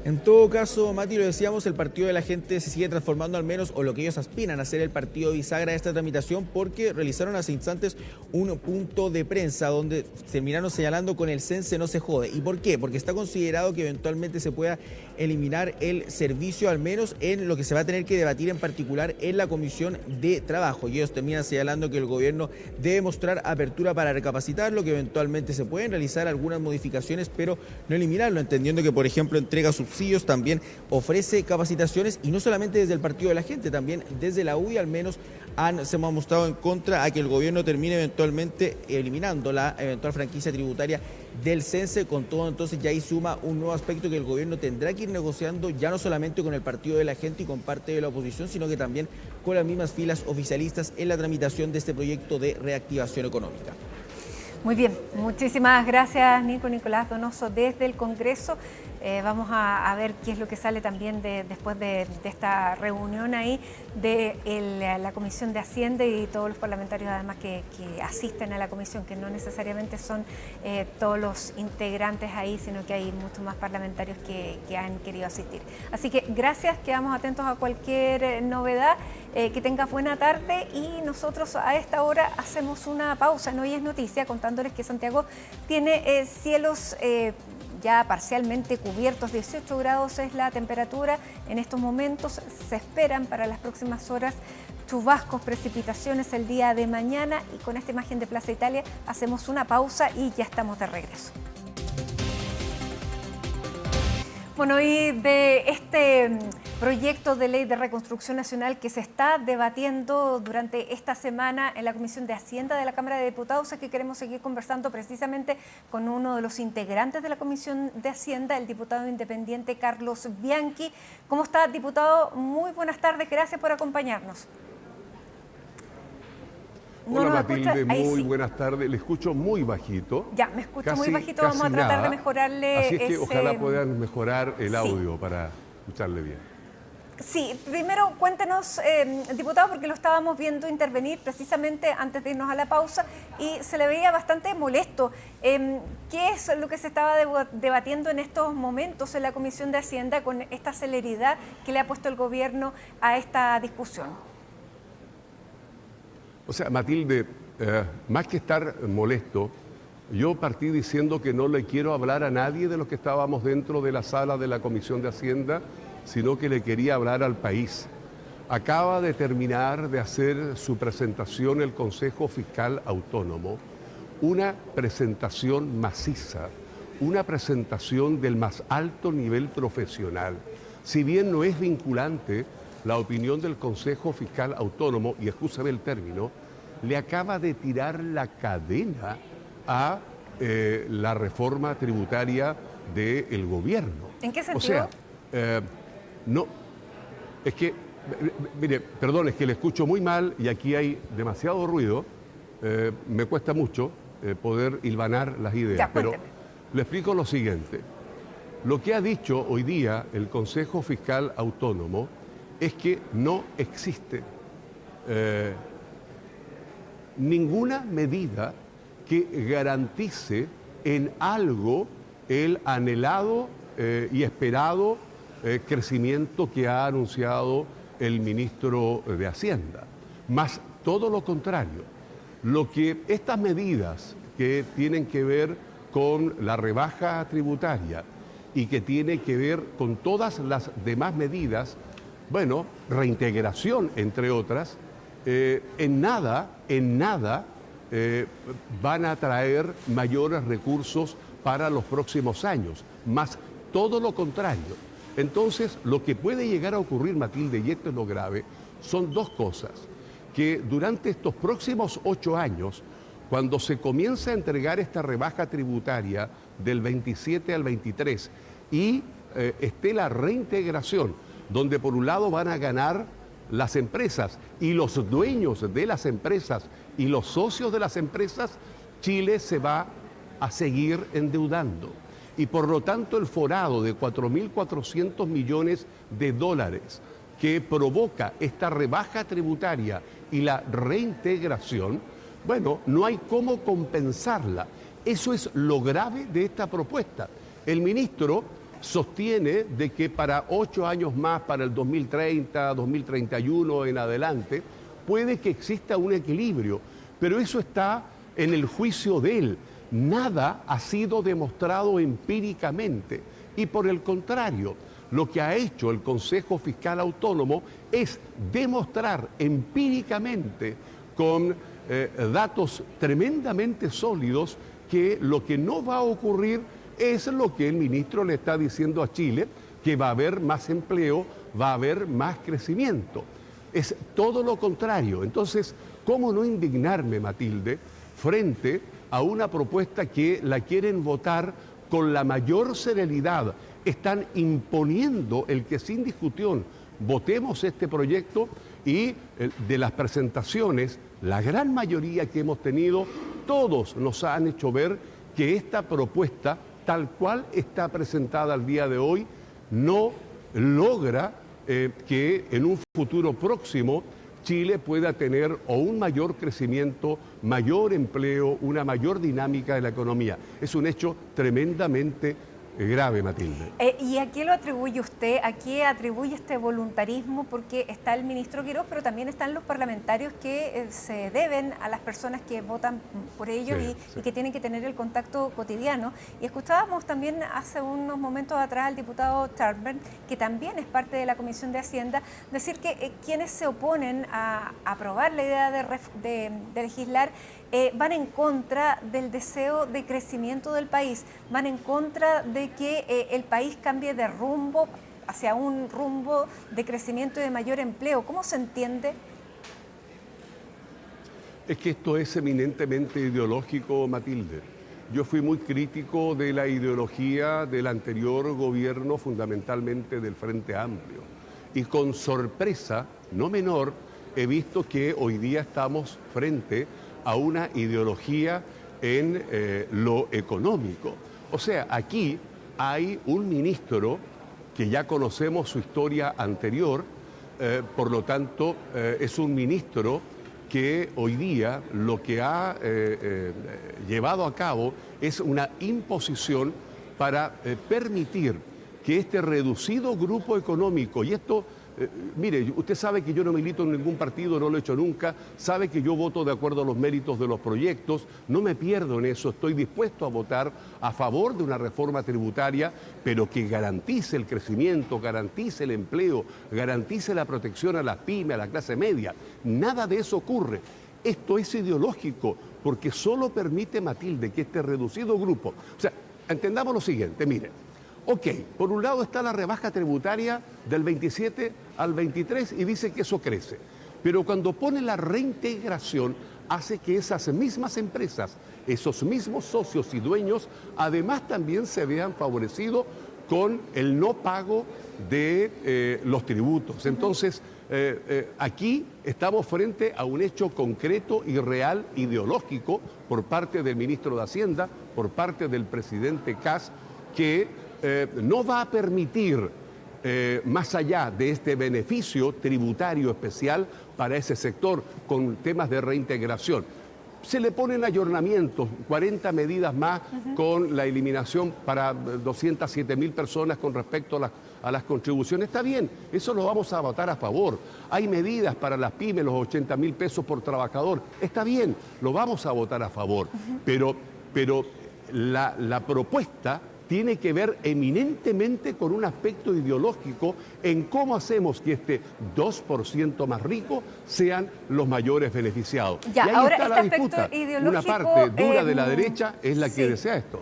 Speaker 12: En todo caso, Mati, lo decíamos, el Partido de la Gente se sigue transformando al menos, o lo que ellos aspiran a ser el partido bisagra de esta tramitación, porque realizaron hace instantes un punto de prensa donde terminaron señalando con el CENSE no se jode. ¿Y por qué? Porque está considerado que eventualmente se pueda eliminar el servicio, al menos en lo que se va a tener que debatir en particular en la Comisión de Trabajo. Y ellos terminan señalando que el gobierno debe mostrar apertura para recapacitarlo, que eventualmente se pueden realizar algunas modificaciones, pero no eliminarlo, entendiendo que, por ejemplo, entrega subsidios, también ofrece capacitaciones, y no solamente desde el Partido de la Gente, también desde la UDI al menos se hemos mostrado en contra a que el gobierno termine eventualmente eliminando la eventual franquicia tributaria del CENSE. Con todo, entonces ya ahí suma un nuevo aspecto que el gobierno tendrá que ir negociando, ya no solamente con el Partido de la Gente y con parte de la oposición, sino que también con las mismas filas oficialistas en la tramitación de este proyecto de reactivación económica.
Speaker 1: Muy bien, muchísimas gracias Nicolás Donoso desde el Congreso. Vamos a ver qué es lo que sale también después de esta reunión ahí de la Comisión de Hacienda y todos los parlamentarios además que asisten a la comisión, que no necesariamente son todos los integrantes ahí, sino que hay muchos más parlamentarios que han querido asistir. Así que gracias, quedamos atentos a cualquier novedad, que tengas buena tarde y nosotros a esta hora hacemos una pausa. En Hoy es Noticia, contándoles que Santiago tiene cielos ya parcialmente cubiertos, 18 grados es la temperatura en estos momentos. Se esperan para las próximas horas chubascos, precipitaciones el día de mañana, y con esta imagen de Plaza Italia hacemos una pausa y ya estamos de regreso. Bueno, y de este proyecto de ley de reconstrucción nacional que se está debatiendo durante esta semana en la Comisión de Hacienda de la Cámara de Diputados, es que queremos seguir conversando precisamente con uno de los integrantes de la Comisión de Hacienda, el diputado independiente Carlos Bianchi. ¿Cómo está, diputado? Muy buenas tardes, gracias por acompañarnos.
Speaker 18: Hola Matilde, muy buenas tardes. Le escucho muy bajito.
Speaker 1: Ya, me escucho muy bajito, vamos a tratar de mejorarle.
Speaker 18: Así es que ojalá puedan mejorar el audio para escucharle bien.
Speaker 1: Sí, primero cuéntenos, diputado, porque lo estábamos viendo intervenir precisamente antes de irnos a la pausa y se le veía bastante molesto. ¿Qué es lo que se estaba debatiendo en estos momentos en la Comisión de Hacienda con esta celeridad que le ha puesto el gobierno a esta discusión?
Speaker 18: O sea, Matilde, más que estar molesto, yo partí diciendo que no le quiero hablar a nadie de los que estábamos dentro de la sala de la Comisión de Hacienda, sino que le quería hablar al país. Acaba de terminar de hacer su presentación el Consejo Fiscal Autónomo, una presentación maciza, una presentación del más alto nivel profesional. Si bien no es vinculante la opinión del Consejo Fiscal Autónomo, y escúchame el término, le acaba de tirar la cadena a la reforma tributaria del gobierno.
Speaker 1: ¿En qué sentido?
Speaker 18: O sea, no, es que, mire, perdón, es que le escucho muy mal y aquí hay demasiado ruido, me cuesta mucho poder hilvanar las ideas,
Speaker 1: ya,
Speaker 18: pero le explico lo siguiente. Lo que ha dicho hoy día el Consejo Fiscal Autónomo es que no existe ninguna medida que garantice en algo el anhelado y esperado crecimiento que ha anunciado el ministro de Hacienda. Más todo lo contrario, lo que estas medidas que tienen que ver con la rebaja tributaria y que tiene que ver con todas las demás medidas, bueno, reintegración entre otras, en nada van a traer mayores recursos para los próximos años, más todo lo contrario. Entonces, lo que puede llegar a ocurrir, Matilde, y esto es lo grave, son dos cosas. Que durante estos próximos 8 años, cuando se comienza a entregar esta rebaja tributaria del 27 al 23 y esté la reintegración, donde por un lado van a ganar las empresas y los dueños de las empresas y los socios de las empresas, Chile se va a seguir endeudando. Y por lo tanto el forado de 4.400 millones de dólares que provoca esta rebaja tributaria y la reintegración, bueno, no hay cómo compensarla. Eso es lo grave de esta propuesta. El ministro sostiene de que para 8 años más, para el 2030, 2031 en adelante, puede que exista un equilibrio, pero eso está en el juicio de él. Nada ha sido demostrado empíricamente y por el contrario, lo que ha hecho el Consejo Fiscal Autónomo es demostrar empíricamente con datos tremendamente sólidos que lo que no va a ocurrir es lo que el ministro le está diciendo a Chile, que va a haber más empleo, va a haber más crecimiento. Es todo lo contrario. Entonces, ¿cómo no indignarme, Matilde, frente a una propuesta que la quieren votar con la mayor serenidad? Están imponiendo el que sin discusión votemos este proyecto y de las presentaciones, la gran mayoría que hemos tenido, todos nos han hecho ver que esta propuesta, tal cual está presentada al día de hoy, no logra que en un futuro próximo Chile pueda tener o un mayor crecimiento, mayor empleo, una mayor dinámica de la economía. Es un hecho tremendamente grave, Matilde.
Speaker 1: ¿Y a qué lo atribuye usted? ¿A qué atribuye este voluntarismo? Porque está el ministro Quirós, pero también están los parlamentarios que se deben a las personas que votan por ellos y que tienen que tener el contacto cotidiano. Y escuchábamos también hace unos momentos atrás al diputado Charbel, que también es parte de la Comisión de Hacienda, decir que quienes se oponen a aprobar la idea de legislar van en contra del deseo de crecimiento del país, van en contra de que el país cambie de rumbo hacia un rumbo de crecimiento y de mayor empleo. ¿Cómo se entiende?
Speaker 18: Es que esto es eminentemente ideológico, Matilde. Yo fui muy crítico de la ideología del anterior gobierno, fundamentalmente del Frente Amplio. Y con sorpresa, no menor, he visto que hoy día estamos frente a una ideología en lo económico. O sea, aquí hay un ministro que ya conocemos su historia anterior, por lo tanto es un ministro que hoy día lo que ha llevado a cabo es una imposición para permitir que este reducido grupo económico, y esto, mire, usted sabe que yo no milito en ningún partido, no lo he hecho nunca, sabe que yo voto de acuerdo a los méritos de los proyectos, no me pierdo en eso, estoy dispuesto a votar a favor de una reforma tributaria, pero que garantice el crecimiento, garantice el empleo, garantice la protección a las pymes, a la clase media. Nada de eso ocurre. Esto es ideológico, porque solo permite, Matilde, que este reducido grupo... O sea, entendamos lo siguiente, mire. Ok, por un lado está la rebaja tributaria del 27 al 23 y dice que eso crece. Pero cuando pone la reintegración, hace que esas mismas empresas, esos mismos socios y dueños, además también se vean favorecidos con el no pago de los tributos. Entonces, aquí estamos frente a un hecho concreto y real, ideológico, por parte del ministro de Hacienda, por parte del presidente Kast, que no va a permitir, más allá de este beneficio tributario especial para ese sector con temas de reintegración. Se le ponen ayornamientos, 40 medidas más con la eliminación para 207.000 personas con respecto a las contribuciones. Está bien, eso lo vamos a votar a favor. Hay medidas para las pymes, los 80.000 pesos por trabajador. Está bien, lo vamos a votar a favor. Pero la propuesta tiene que ver eminentemente con un aspecto ideológico en cómo hacemos que este 2% más rico sean los mayores beneficiados.
Speaker 1: Ya,
Speaker 18: y ahí
Speaker 1: ahora
Speaker 18: está la disputa. Una parte dura de la derecha es la que desea esto.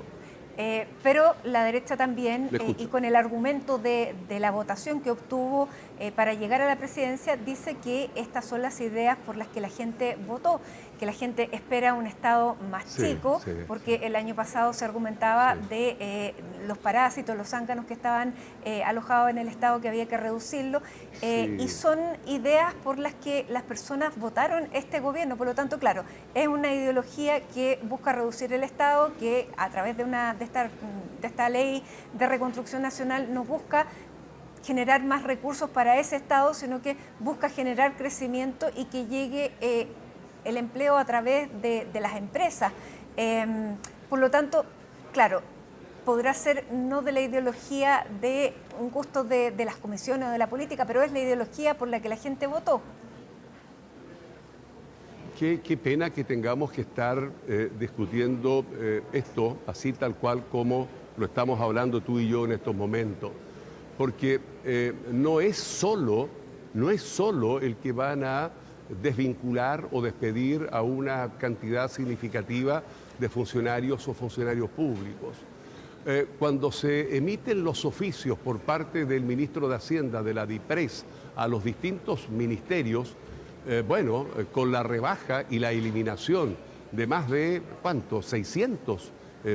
Speaker 1: Pero la derecha también, y con el argumento de la votación que obtuvo para llegar a la presidencia, dice que estas son las ideas por las que la gente votó, que la gente espera un Estado más chico, porque el año pasado se argumentaba de los parásitos, los zánganos que estaban alojados en el Estado, que había que reducirlo, y son ideas por las que las personas votaron este gobierno. Por lo tanto, claro, es una ideología que busca reducir el Estado, que a través de esta ley de reconstrucción nacional no busca generar más recursos para ese Estado, sino que busca generar crecimiento y que llegue el empleo a través de las empresas. Por lo tanto, claro, podrá ser no de la ideología de un gusto de las comisiones o de la política, pero es la ideología por la que la gente votó.
Speaker 18: Qué pena que tengamos que estar discutiendo esto así tal cual como lo estamos hablando tú y yo en estos momentos, porque no es solo el que van a desvincular o despedir a una cantidad significativa de funcionarios o funcionarios públicos. Cuando se emiten los oficios por parte del ministro de Hacienda, de la DIPRES, a los distintos ministerios, con la rebaja y la eliminación de más de, 600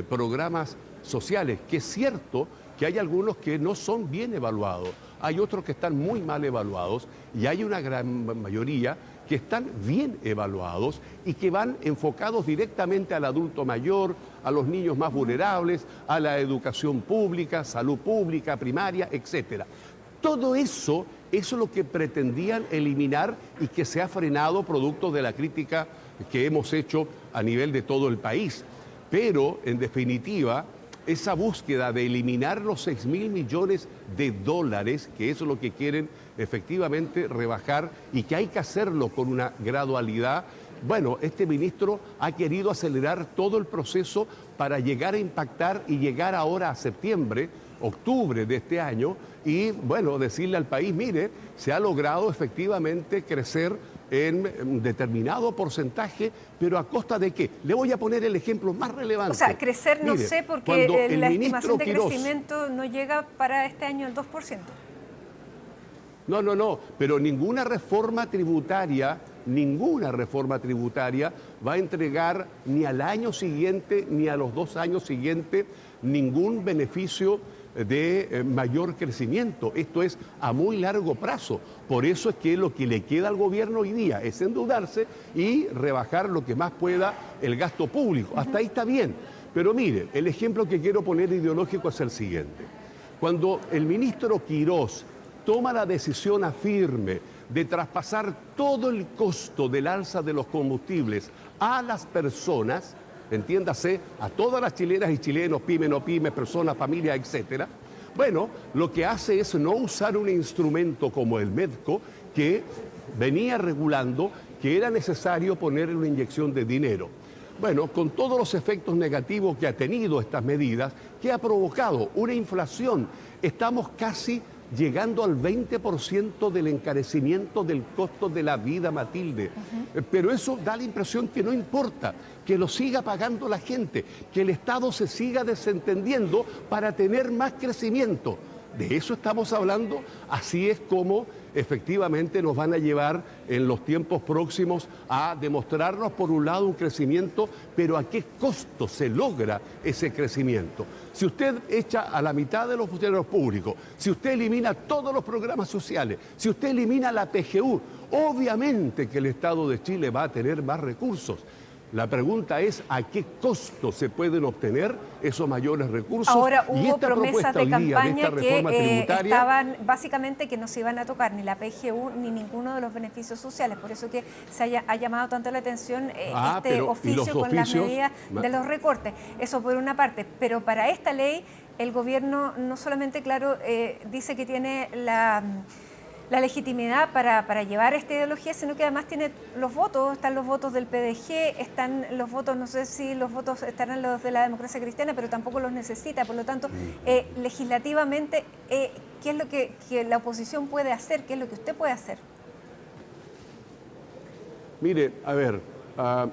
Speaker 18: programas sociales, que es cierto que hay algunos que no son bien evaluados, hay otros que están muy mal evaluados y hay una gran mayoría que están bien evaluados y que van enfocados directamente al adulto mayor, a los niños más vulnerables, a la educación pública, salud pública, primaria, etcétera. Todo eso es lo que pretendían eliminar y que se ha frenado producto de la crítica que hemos hecho a nivel de todo el país. Pero, en definitiva, esa búsqueda de eliminar los 6.000 millones de dólares, que eso es lo que quieren efectivamente rebajar y que hay que hacerlo con una gradualidad. Bueno, este ministro ha querido acelerar todo el proceso para llegar a impactar y llegar ahora a septiembre, octubre de este año y, decirle al país, mire, se ha logrado efectivamente crecer en un determinado porcentaje, pero ¿a costa de qué? Le voy a poner el ejemplo más relevante.
Speaker 1: O sea, crecer no sé, porque la estimación de crecimiento no llega para este año al 2%.
Speaker 18: No, pero ninguna reforma tributaria va a entregar ni al año siguiente ni a los 2 años siguientes ningún beneficio de mayor crecimiento. Esto es a muy largo plazo. Por eso es que lo que le queda al gobierno hoy día es endeudarse y rebajar lo que más pueda el gasto público. Hasta ahí está bien. Pero mire, el ejemplo que quiero poner ideológico es el siguiente. Cuando el ministro Quirós toma la decisión firme de traspasar todo el costo del alza de los combustibles a las personas, entiéndase, a todas las chilenas y chilenos, pymes, no pymes, personas, familias, etcétera, bueno, lo que hace es no usar un instrumento como el MEDCO que venía regulando que era necesario ponerle una inyección de dinero. Bueno, con todos los efectos negativos que ha tenido estas medidas, que ha provocado una inflación, estamos casi llegando al 20% del encarecimiento del costo de la vida, Matilde. Pero eso da la impresión que no importa, que lo siga pagando la gente, que el Estado se siga desentendiendo para tener más crecimiento. De eso estamos hablando, así es como efectivamente nos van a llevar en los tiempos próximos a demostrarnos por un lado un crecimiento, pero a qué costo se logra ese crecimiento. Si usted echa a la mitad de los funcionarios públicos, si usted elimina todos los programas sociales, si usted elimina la PGU, obviamente que el Estado de Chile va a tener más recursos. La pregunta es a qué costo se pueden obtener esos mayores recursos.
Speaker 1: Ahora
Speaker 18: y
Speaker 1: hubo
Speaker 18: esta
Speaker 1: promesas de campaña que estaban básicamente que no se iban a tocar ni la PGU ni ninguno de los beneficios sociales. Por eso que ha llamado tanto la atención este oficio con las medidas de los recortes. Eso por una parte. Pero para esta ley el gobierno no solamente, claro, dice que tiene la legitimidad para llevar esta ideología, sino que además tiene los votos, están los votos del PDG, están los votos, no sé si los votos estarán los de la democracia cristiana, pero tampoco los necesita. Por lo tanto, legislativamente, ¿qué es lo que la oposición puede hacer? ¿Qué es lo que usted puede hacer?
Speaker 18: Mire, a ver,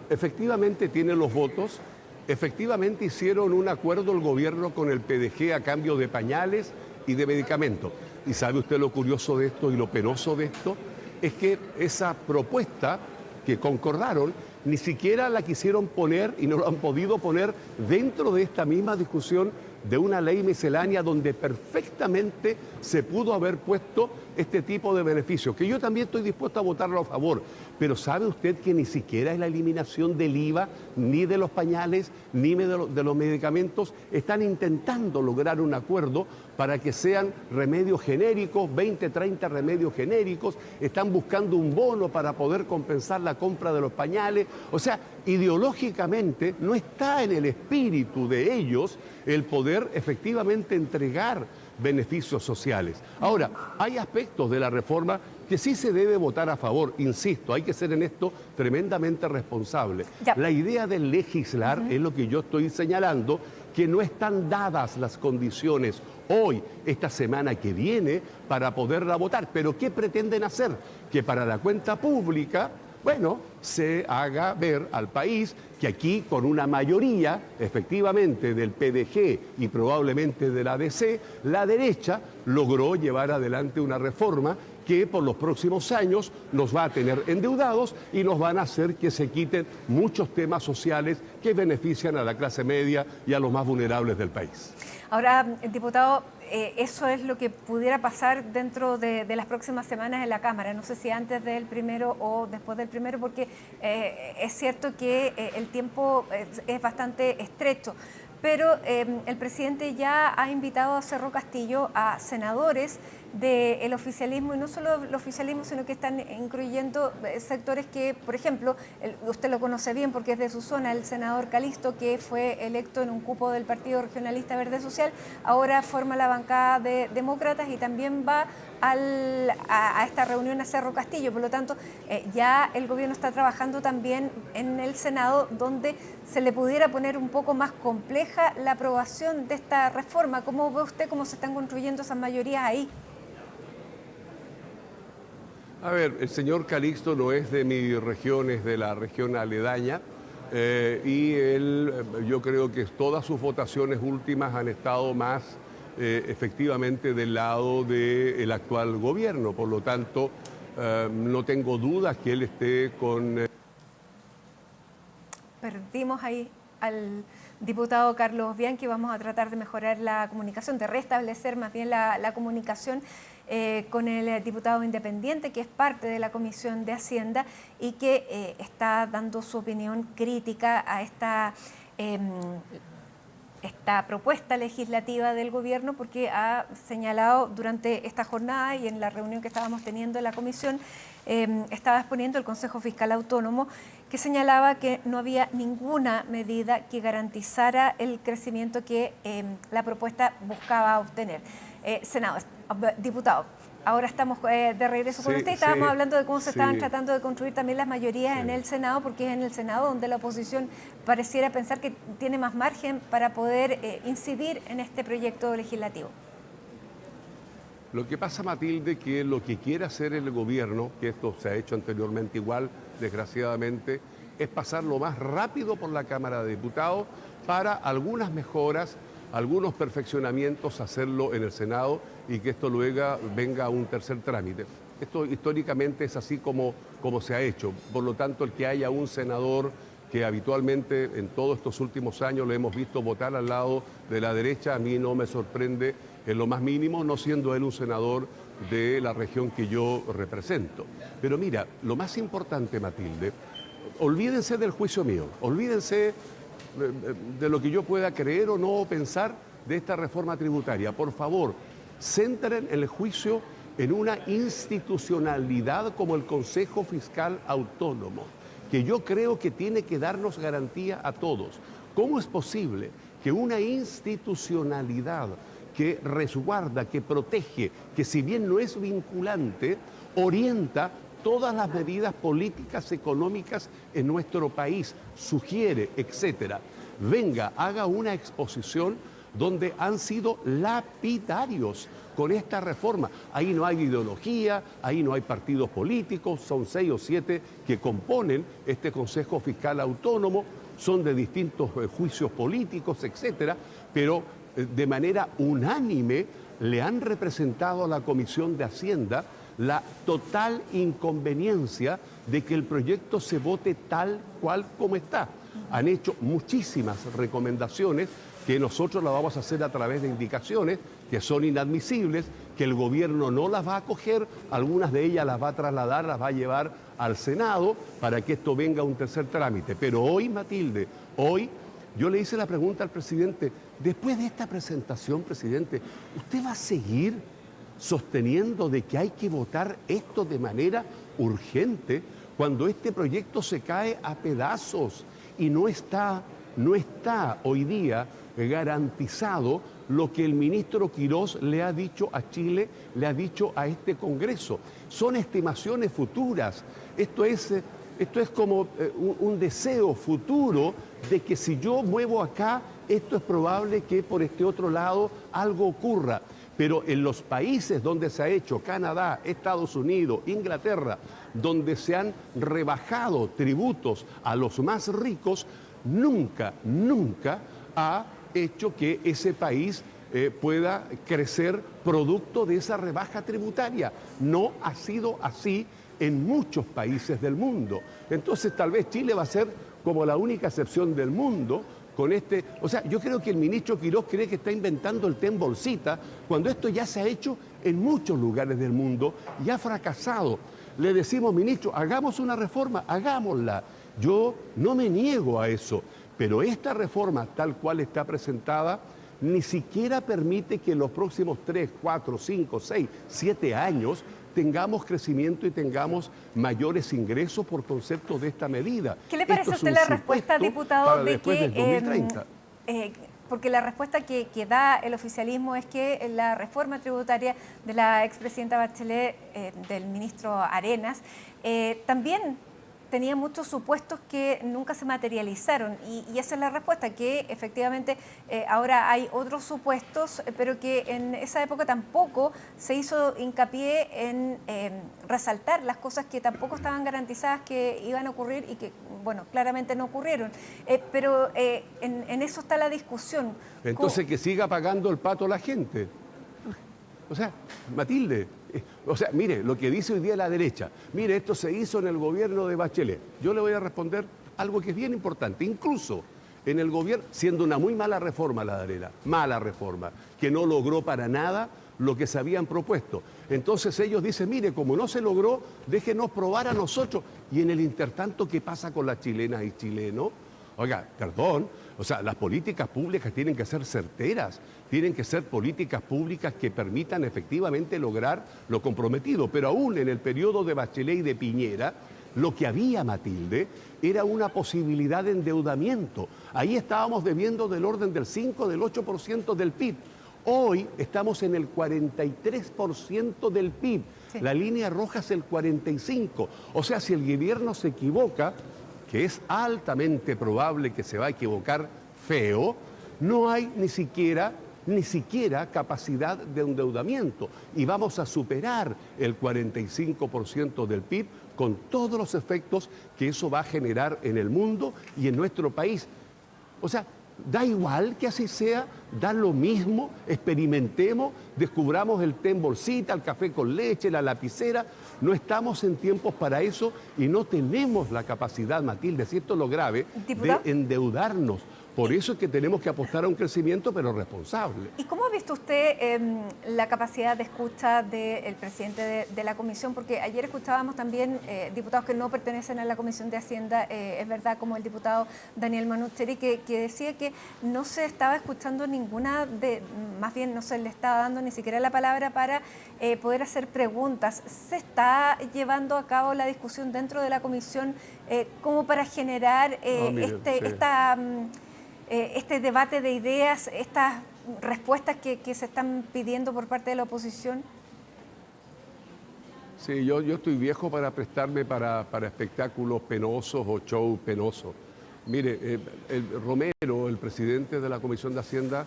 Speaker 18: efectivamente tiene los votos, efectivamente hicieron un acuerdo el gobierno con el PDG a cambio de pañales y de medicamentos. Y sabe usted lo curioso de esto y lo penoso de esto, es que esa propuesta que concordaron ni siquiera la quisieron poner y no lo han podido poner dentro de esta misma discusión de una ley miscelánea donde perfectamente se pudo haber puesto este tipo de beneficios, que yo también estoy dispuesto a votarlo a favor, pero ¿sabe usted que ni siquiera es la eliminación del IVA, ni de los pañales, ni de los medicamentos? Están intentando lograr un acuerdo para que sean remedios genéricos, 20, 30 remedios genéricos, están buscando un bono para poder compensar la compra de los pañales. O sea, ideológicamente no está en el espíritu de ellos el poder efectivamente entregar beneficios sociales. Ahora, hay aspectos de la reforma que sí se debe votar a favor. Insisto, hay que ser en esto tremendamente responsable. La idea de legislar es lo que yo estoy señalando, que no están dadas las condiciones hoy, esta semana que viene, para poderla votar. Pero ¿qué pretenden hacer? Que para la cuenta pública, bueno, se haga ver al país que aquí con una mayoría, efectivamente, del PDG y probablemente de la ADC, la derecha logró llevar adelante una reforma que por los próximos años nos va a tener endeudados y nos van a hacer que se quiten muchos temas sociales que benefician a la clase media y a los más vulnerables del país.
Speaker 1: Ahora, diputado, eso es lo que pudiera pasar dentro de las próximas semanas en la Cámara. No sé si antes del primero o después del primero, porque es cierto que el tiempo es bastante estrecho. Pero el presidente ya ha invitado a Cerro Castillo a senadores del oficialismo, y no solo el oficialismo, sino que están incluyendo sectores que, por ejemplo, usted lo conoce bien porque es de su zona, el senador Calixto, que fue electo en un cupo del Partido Regionalista Verde Social, ahora forma la bancada de demócratas y también va a esta reunión a Cerro Castillo. Por lo tanto, ya el gobierno está trabajando también en el Senado, donde se le pudiera poner un poco más compleja la aprobación de esta reforma. ¿Cómo ve usted cómo se están construyendo esas mayorías ahí?
Speaker 18: A ver, el señor Calixto no es de mi región, es de la región aledaña, y él, yo creo que todas sus votaciones últimas han estado más efectivamente del lado del actual gobierno. Por lo tanto, no tengo dudas que él esté con...
Speaker 1: Perdimos ahí al diputado Carlos Bianchi. Vamos a tratar de mejorar la comunicación, de restablecer más bien la comunicación con el diputado independiente, que es parte de la Comisión de Hacienda y que está dando su opinión crítica a esta esta propuesta legislativa del gobierno, porque ha señalado durante esta jornada y en la reunión que estábamos teniendo en la comisión, estaba exponiendo el Consejo Fiscal Autónomo, que señalaba que no había ninguna medida que garantizara el crecimiento que la propuesta buscaba obtener. Diputado, ahora estamos de regreso con usted. Estábamos hablando de cómo se estaban tratando de construir también las mayorías en el Senado, porque es en el Senado donde la oposición pareciera pensar que tiene más margen para poder incidir en este proyecto legislativo.
Speaker 18: Lo que pasa, Matilde, que lo que quiere hacer el gobierno, que esto se ha hecho anteriormente igual, desgraciadamente, es pasar lo más rápido por la Cámara de Diputados para algunas mejoras, algunos perfeccionamientos, hacerlo en el Senado y que esto luego venga a un tercer trámite. Esto históricamente es así como se ha hecho. Por lo tanto, el que haya un senador que habitualmente en todos estos últimos años lo hemos visto votar al lado de la derecha, a mí no me sorprende en lo más mínimo, no siendo él un senador de la región que yo represento. Pero mira, lo más importante, Matilde, olvídense del juicio mío, olvídense de lo que yo pueda creer o no pensar de esta reforma tributaria. Por favor, centren el juicio en una institucionalidad como el Consejo Fiscal Autónomo, que yo creo que tiene que darnos garantía a todos. ¿Cómo es posible que una institucionalidad que resguarda, que protege, que si bien no es vinculante, orienta todas las medidas políticas, económicas en nuestro país, sugiere, etcétera, venga, haga una exposición donde han sido lapidarios con esta reforma? Ahí no hay ideología, ahí no hay partidos políticos, son 6 o 7 que componen este Consejo Fiscal Autónomo, son de distintos juicios políticos, etcétera, pero de manera unánime le han representado a la Comisión de Hacienda la total inconveniencia de que el proyecto se vote tal cual como está. Han hecho muchísimas recomendaciones que nosotros las vamos a hacer a través de indicaciones que son inadmisibles, que el gobierno no las va a acoger, algunas de ellas las va a trasladar, las va a llevar al Senado para que esto venga a un tercer trámite. Pero hoy, Matilde, hoy yo le hice la pregunta al presidente, después de esta presentación, presidente, ¿usted va a seguir sosteniendo de que hay que votar esto de manera urgente cuando este proyecto se cae a pedazos y no está hoy día garantizado lo que el ministro Quirós le ha dicho a Chile, le ha dicho a este Congreso? Son estimaciones futuras. Esto es como un deseo futuro de que si yo muevo acá, esto es probable que por este otro lado algo ocurra. Pero en los países donde se ha hecho, Canadá, Estados Unidos, Inglaterra, donde se han rebajado tributos a los más ricos, nunca ha hecho que ese país pueda crecer producto de esa rebaja tributaria. No ha sido así en muchos países del mundo. Entonces tal vez Chile va a ser como la única excepción del mundo con este. O sea, yo creo que el ministro Quirós cree que está inventando el té en bolsita cuando esto ya se ha hecho en muchos lugares del mundo y ha fracasado. Le decimos, ministro, hagamos una reforma, hagámosla. Yo no me niego a eso, pero esta reforma tal cual está presentada ni siquiera permite que en los próximos 3, 4, 5, 6, 7 años tengamos crecimiento y tengamos mayores ingresos por concepto de esta medida.
Speaker 1: ¿Qué le parece a usted la respuesta, diputado, de que
Speaker 18: 2030?
Speaker 1: Porque la respuesta que da el oficialismo es que la reforma tributaria de la expresidenta Bachelet, del ministro Arenas, también tenía muchos supuestos que nunca se materializaron y esa es la respuesta, que efectivamente ahora hay otros supuestos, pero que en esa época tampoco se hizo hincapié en resaltar las cosas que tampoco estaban garantizadas que iban a ocurrir y que, bueno, claramente no ocurrieron. Pero en eso está la discusión.
Speaker 18: Entonces que siga pagando el pato la gente. O sea, Matilde, o sea, mire, lo que dice hoy día la derecha, mire, esto se hizo en el gobierno de Bachelet. Yo le voy a responder algo que es bien importante, incluso en el gobierno, siendo una muy mala reforma la de Arena, mala reforma, que no logró para nada lo que se habían propuesto. Entonces ellos dicen, mire, como no se logró, déjenos probar a nosotros. Y en el intertanto, ¿qué pasa con las chilenas y chilenos? Oiga, perdón, O sea, las políticas públicas tienen que ser certeras, tienen que ser políticas públicas que permitan efectivamente lograr lo comprometido. Pero aún en el periodo de Bachelet y de Piñera, lo que había, Matilde, era una posibilidad de endeudamiento. Ahí estábamos debiendo del orden del 5, del 8% del PIB. Hoy estamos en el 43% del PIB. Sí. La línea roja es el 45%. O sea, si el gobierno se equivoca, que es altamente probable que se va a equivocar feo, no hay ni siquiera capacidad de endeudamiento. Y vamos a superar el 45% del PIB con todos los efectos que eso va a generar en el mundo y en nuestro país. O sea, da igual que así sea, da lo mismo, experimentemos, descubramos el té en bolsita, el café con leche, la lapicera. No estamos en tiempos para eso y no tenemos la capacidad, Matilde, si esto es lo grave, ¿Diputado? De endeudarnos. Por eso es que tenemos que apostar a un crecimiento, pero responsable.
Speaker 1: ¿Y cómo ha visto usted la capacidad de escucha del presidente de la Comisión? Porque ayer escuchábamos también diputados que no pertenecen a la Comisión de Hacienda, es verdad, como el diputado Daniel Manucheri, que decía que no se estaba escuchando más bien no se le estaba dando ni siquiera la palabra para poder hacer preguntas. ¿Se está llevando a cabo la discusión dentro de la Comisión como para generar este debate de ideas, estas respuestas que se están pidiendo por parte de la oposición?
Speaker 18: Sí, yo estoy viejo para prestarme para espectáculos penosos o show penosos. Mire, Romero, el presidente de la Comisión de Hacienda,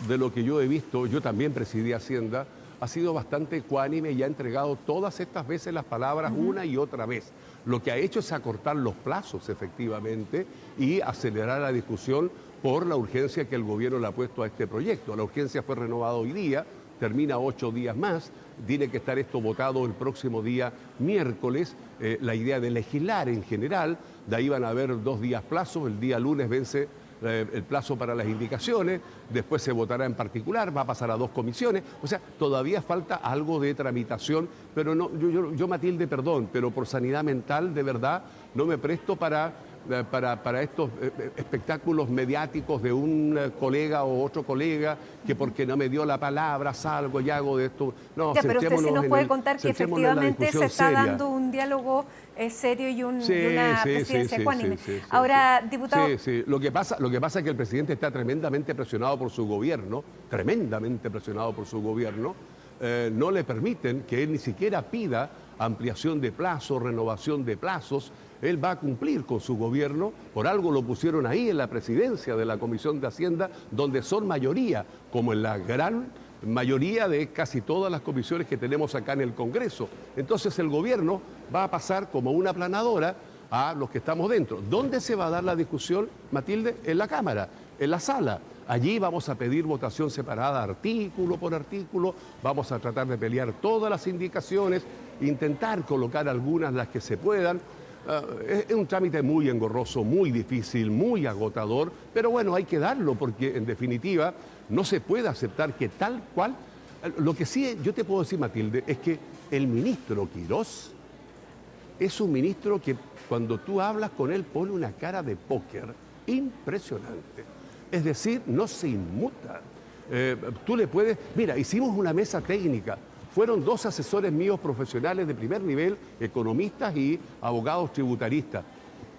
Speaker 18: de lo que yo he visto, yo también presidí Hacienda, ha sido bastante ecuánime y ha entregado todas estas veces las palabras una y otra vez. Lo que ha hecho es acortar los plazos, efectivamente, y acelerar la discusión por la urgencia que el gobierno le ha puesto a este proyecto. La urgencia fue renovada hoy día, termina 8 días más, tiene que estar esto votado el próximo día miércoles. La idea de legislar en general, de ahí van a haber 2 días plazo, el día lunes vence el plazo para las indicaciones, después se votará en particular, va a pasar a 2 comisiones, o sea, todavía falta algo de tramitación, pero no, yo Matilde, perdón, pero por sanidad mental, de verdad, no me presto para estos espectáculos mediáticos de un colega o otro colega que porque no me dio la palabra salgo y hago de esto. No,
Speaker 1: pero usted sí nos puede contar que efectivamente se está dando un diálogo serio y una presidencia ecuánime. Ahora, diputado...
Speaker 18: Sí. Lo que pasa es que el presidente está tremendamente presionado por su gobierno, no le permiten que él ni siquiera pida ampliación de plazos, renovación de plazos. Él va a cumplir con su gobierno, por algo lo pusieron ahí en la presidencia de la Comisión de Hacienda, donde son mayoría, como en la gran mayoría de casi todas las comisiones que tenemos acá en el Congreso. Entonces el gobierno va a pasar como una aplanadora a los que estamos dentro. ¿Dónde se va a dar la discusión, Matilde? En la Cámara, en la sala. Allí vamos a pedir votación separada artículo por artículo, vamos a tratar de pelear todas las indicaciones, intentar colocar algunas las que se puedan. Es un trámite muy engorroso, muy difícil, muy agotador, pero bueno, hay que darlo porque en definitiva no se puede aceptar que tal cual... Lo que sí yo te puedo decir, Matilde, es que el ministro Quirós es un ministro que cuando tú hablas con él pone una cara de póker impresionante. Es decir, no se inmuta. Tú le puedes... Mira, hicimos una mesa técnica. Fueron 2 asesores míos profesionales de primer nivel, economistas y abogados tributaristas.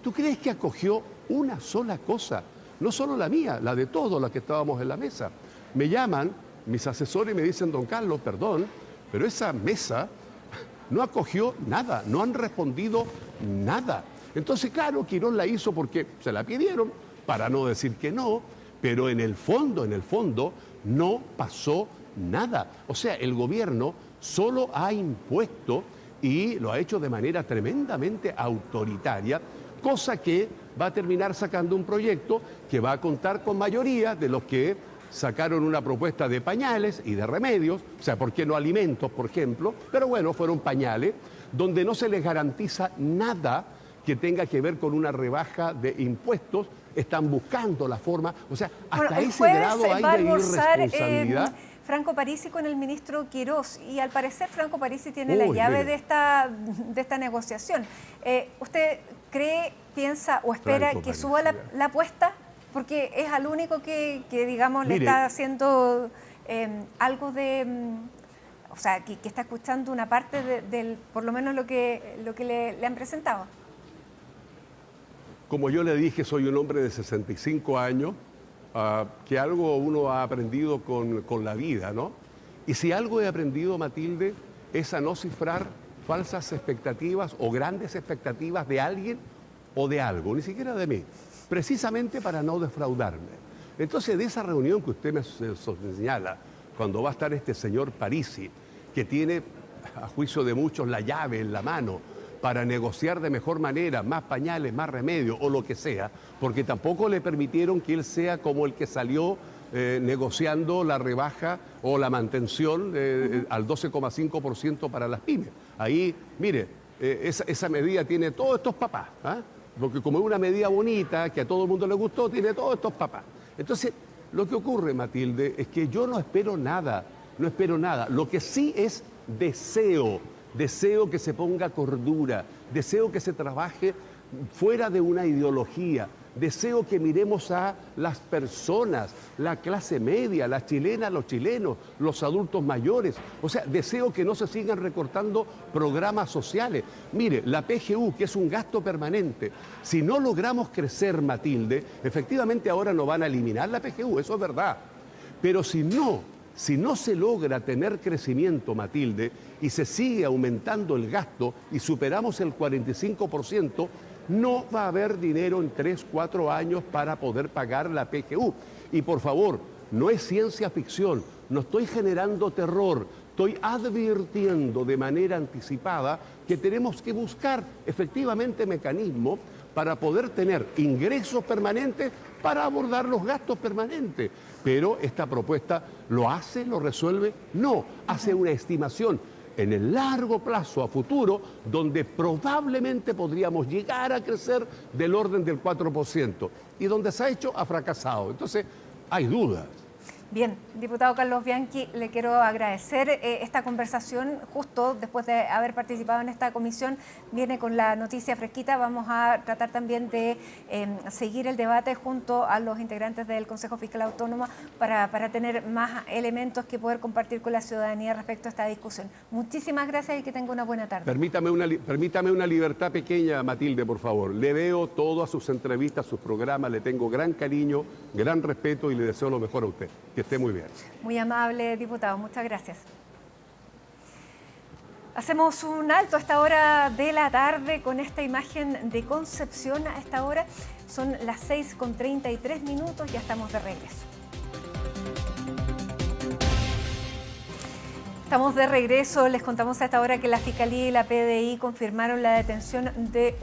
Speaker 18: ¿Tú crees que acogió una sola cosa? No solo la mía, la de todos los que estábamos en la mesa. Me llaman mis asesores y me dicen, don Carlos, perdón, pero esa mesa no acogió nada, no han respondido nada. Entonces, claro, Quirós la hizo porque se la pidieron, para no decir que no, pero en el fondo, no pasó nada. O sea, el gobierno solo ha impuesto y lo ha hecho de manera tremendamente autoritaria, cosa que va a terminar sacando un proyecto que va a contar con mayoría de los que sacaron una propuesta de pañales y de remedios, o sea, ¿por qué no alimentos, por ejemplo? Pero bueno, fueron pañales, donde no se les garantiza nada que tenga que ver con una rebaja de impuestos. Están buscando la forma, o sea, hasta ese grado hay de irresponsabilidad.
Speaker 1: Franco Parisi con el ministro Quirós, y al parecer Franco Parisi tiene la llave de esta negociación. ¿Usted cree, piensa o espera que suba la apuesta Porque es al único que digamos, le está haciendo algo de... o sea, que está escuchando una parte del, por lo menos lo que le han presentado.
Speaker 18: Como yo le dije, soy un hombre de 65 años, que algo uno ha aprendido con la vida, ¿no? Y si algo he aprendido, Matilde, es a no cifrar falsas expectativas o grandes expectativas de alguien o de algo, ni siquiera de mí, precisamente para no defraudarme. Entonces, de esa reunión que usted me señala, cuando va a estar este señor Parisi, que tiene, a juicio de muchos, la llave en la mano para negociar de mejor manera, más pañales, más remedio o lo que sea, porque tampoco le permitieron que él sea como el que salió negociando la rebaja o la mantención al 12,5% para las pymes. Ahí, mire, esa medida tiene todos estos papás, ¿eh? Porque como es una medida bonita, que a todo el mundo le gustó, tiene todos estos papás. Entonces, lo que ocurre, Matilde, es que yo no espero nada, no espero nada. Lo que sí es deseo que se ponga cordura, deseo que se trabaje fuera de una ideología, deseo que miremos a las personas, la clase media, las chilenas, los chilenos, los adultos mayores. O sea, deseo que no se sigan recortando programas sociales. Mire, la PGU, que es un gasto permanente, si no logramos crecer, Matilde, efectivamente ahora no van a eliminar la PGU, eso es verdad. Pero si no se logra tener crecimiento, Matilde, y se sigue aumentando el gasto y superamos el 45%, no va a haber dinero en 3, 4 años para poder pagar la PGU. Y por favor, no es ciencia ficción, no estoy generando terror, estoy advirtiendo de manera anticipada que tenemos que buscar efectivamente mecanismos para poder tener ingresos permanentes para abordar los gastos permanentes. Pero esta propuesta ¿lo hace, lo resuelve? No, hace una estimación en el largo plazo a futuro, donde probablemente podríamos llegar a crecer del orden del 4%, y donde se ha hecho ha fracasado. Entonces, hay dudas.
Speaker 1: Bien, diputado Carlos Bianchi, le quiero agradecer esta conversación justo después de haber participado en esta comisión. Viene con la noticia fresquita. Vamos a tratar también de seguir el debate junto a los integrantes del Consejo Fiscal Autónomo para tener más elementos que poder compartir con la ciudadanía respecto a esta discusión. Muchísimas gracias y que tenga una buena tarde.
Speaker 18: Permítame una libertad pequeña, Matilde, por favor. Le veo todas sus entrevistas, sus programas, le tengo gran cariño, gran respeto y le deseo lo mejor a usted. Que esté muy bien.
Speaker 1: Muy amable, diputado. Muchas gracias. Hacemos un alto a esta hora de la tarde con esta imagen de Concepción. A esta hora son las 6:33. Ya estamos de regreso. Estamos de regreso. Les contamos a esta hora que la Fiscalía y la PDI confirmaron la detención de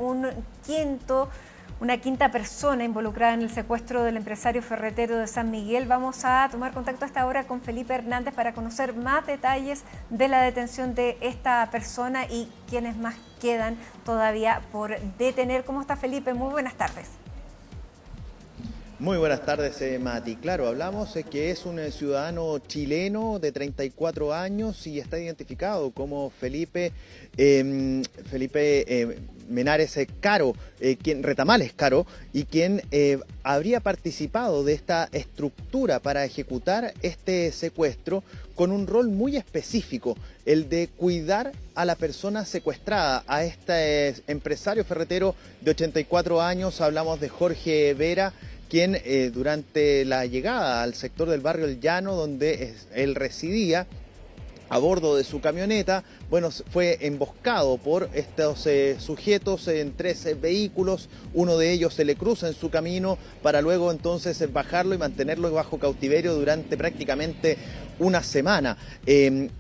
Speaker 1: una quinta persona involucrada en el secuestro del empresario ferretero de San Miguel. Vamos a tomar contacto a esta hora con Felipe Hernández para conocer más detalles de la detención de esta persona y quienes más quedan todavía por detener. ¿Cómo está, Felipe? Muy buenas tardes.
Speaker 19: Muy buenas tardes, Mati. Claro, hablamos que es un ciudadano chileno de 34 años y está identificado como Felipe Menares Caro, Retamales Caro, y quien habría participado de esta estructura para ejecutar este secuestro con un rol muy específico, el de cuidar a la persona secuestrada, a este empresario ferretero de 84 años. Hablamos de Jorge Vera, quien durante la llegada al sector del barrio El Llano, donde él residía, a bordo de su camioneta, bueno, fue emboscado por estos sujetos en 3 vehículos. Uno de ellos se le cruza en su camino para luego entonces bajarlo y mantenerlo bajo cautiverio durante prácticamente una semana,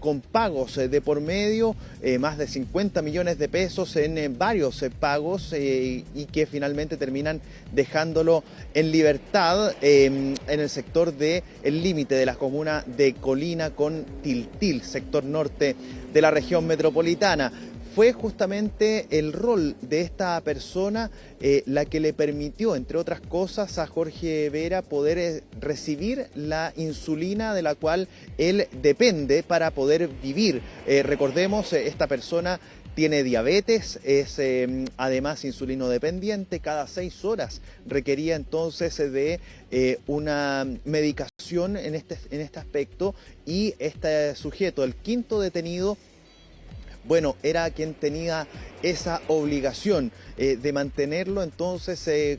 Speaker 19: con pagos de por medio, más de 50 millones de pesos en varios pagos, y que finalmente terminan dejándolo en libertad en el sector del límite de la comuna de Colina con Tiltil, sector norte de la región metropolitana. Fue justamente el rol de esta persona la que le permitió, entre otras cosas, a Jorge Vera poder recibir la insulina de la cual él depende para poder vivir. Recordemos, esta persona tiene diabetes, es además insulino dependiente, cada 6 horas requería entonces de una medicación en este aspecto, y este sujeto, el quinto detenido, bueno, era quien tenía esa obligación de mantenerlo entonces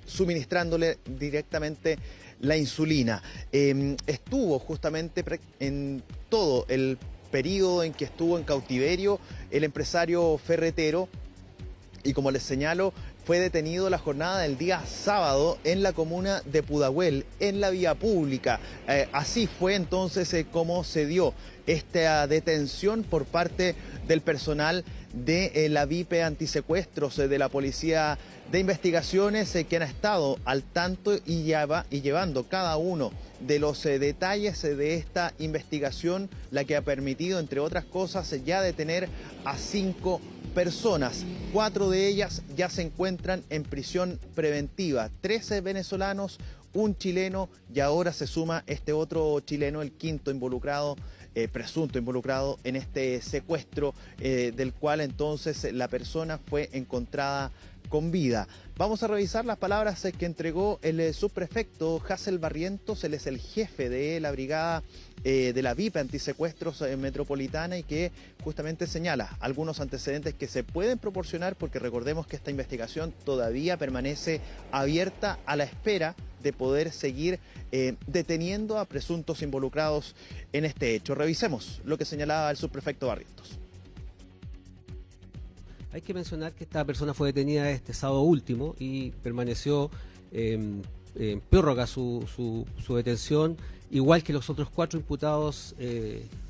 Speaker 19: suministrándole directamente la insulina. Estuvo justamente en todo el periodo en que estuvo en cautiverio el empresario ferretero, y como les señalo, fue detenido la jornada del día sábado en la comuna de Pudahuel, en la vía pública. Así fue entonces como se dio esta detención por parte del personal de la VIP Antisecuestros, de la Policía de Investigaciones, que han estado al tanto y llevando cada uno de los detalles de esta investigación, la que ha permitido, entre otras cosas, ya detener a 5 personas. 4 de ellas ya se encuentran en prisión preventiva, 13 venezolanos, un chileno, y ahora se suma este otro chileno, el quinto involucrado, presunto involucrado en este secuestro, del cual entonces la persona fue encontrada con vida. Vamos a revisar las palabras que entregó el subprefecto Hassel Barrientos. Él es el jefe de la brigada de la VIP Antisecuestros Metropolitana, y que justamente señala algunos antecedentes que se pueden proporcionar, porque recordemos que esta investigación todavía permanece abierta a la espera de poder seguir deteniendo a presuntos involucrados en este hecho. Revisemos lo que señalaba el subprefecto Barrientos.
Speaker 20: Hay que mencionar que esta persona fue detenida este sábado último y permaneció en prórroga su detención, igual que los otros 4 imputados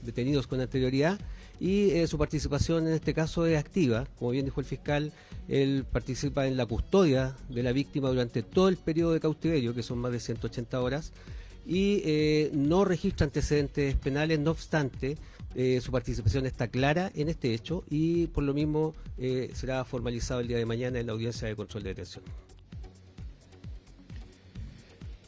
Speaker 20: detenidos con anterioridad, y su participación en este caso es activa. Como bien dijo el fiscal, él participa en la custodia de la víctima durante todo el periodo de cautiverio, que son más de 180 horas, y no registra antecedentes penales. No obstante, su participación está clara en este hecho, y por lo mismo será formalizado el día de mañana en la audiencia de control de detención.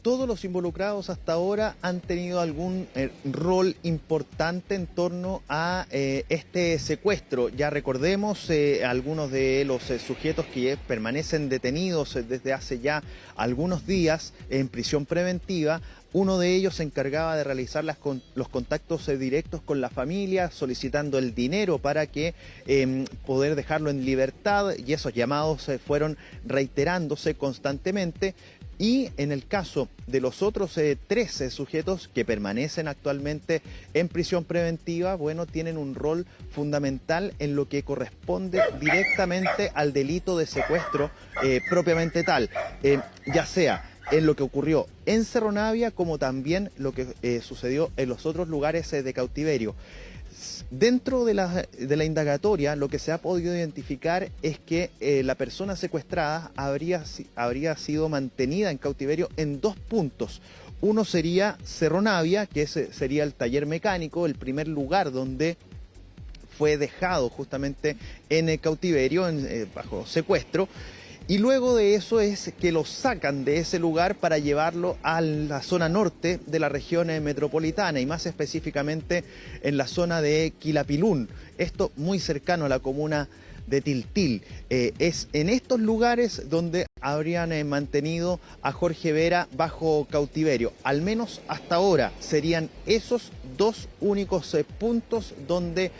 Speaker 19: Todos los involucrados hasta ahora han tenido algún rol importante en torno a este secuestro. Ya recordemos algunos de los sujetos que permanecen detenidos desde hace ya algunos días en prisión preventiva. Uno de ellos se encargaba de realizar los contactos directos con la familia, solicitando el dinero para que poder dejarlo en libertad, y esos llamados fueron reiterándose constantemente. Y en el caso de los otros 13 sujetos que permanecen actualmente en prisión preventiva, bueno, tienen un rol fundamental en lo que corresponde directamente al delito de secuestro propiamente tal, ya sea en lo que ocurrió en Cerro Navia, como también lo que sucedió en los otros lugares de cautiverio. Dentro de la indagatoria, lo que se ha podido identificar es que la persona secuestrada habría sido mantenida en cautiverio en 2 puntos. Uno sería Cerro Navia, que sería el taller mecánico, el primer lugar donde fue dejado justamente en el cautiverio, bajo secuestro. Y luego de eso es que lo sacan de ese lugar para llevarlo a la zona norte de la región metropolitana, y más específicamente en la zona de Quilapilún, esto muy cercano a la comuna de Tiltil. Es en estos lugares donde habrían mantenido a Jorge Vera bajo cautiverio. Al menos hasta ahora serían esos 2 únicos puntos donde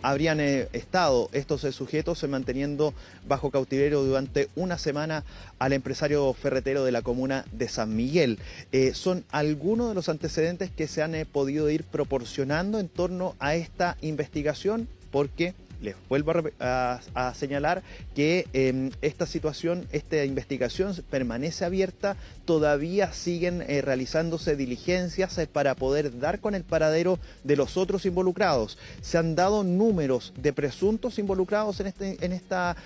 Speaker 19: habrían estado estos sujetos manteniendo bajo cautiverio durante una semana al empresario ferretero de la comuna de San Miguel. Son algunos de los antecedentes que se han podido ir proporcionando en torno a esta investigación, porque les vuelvo a señalar que esta situación, esta investigación permanece abierta. Todavía siguen realizándose diligencias para poder dar con el paradero de los otros involucrados. Se han dado números de presuntos involucrados en esta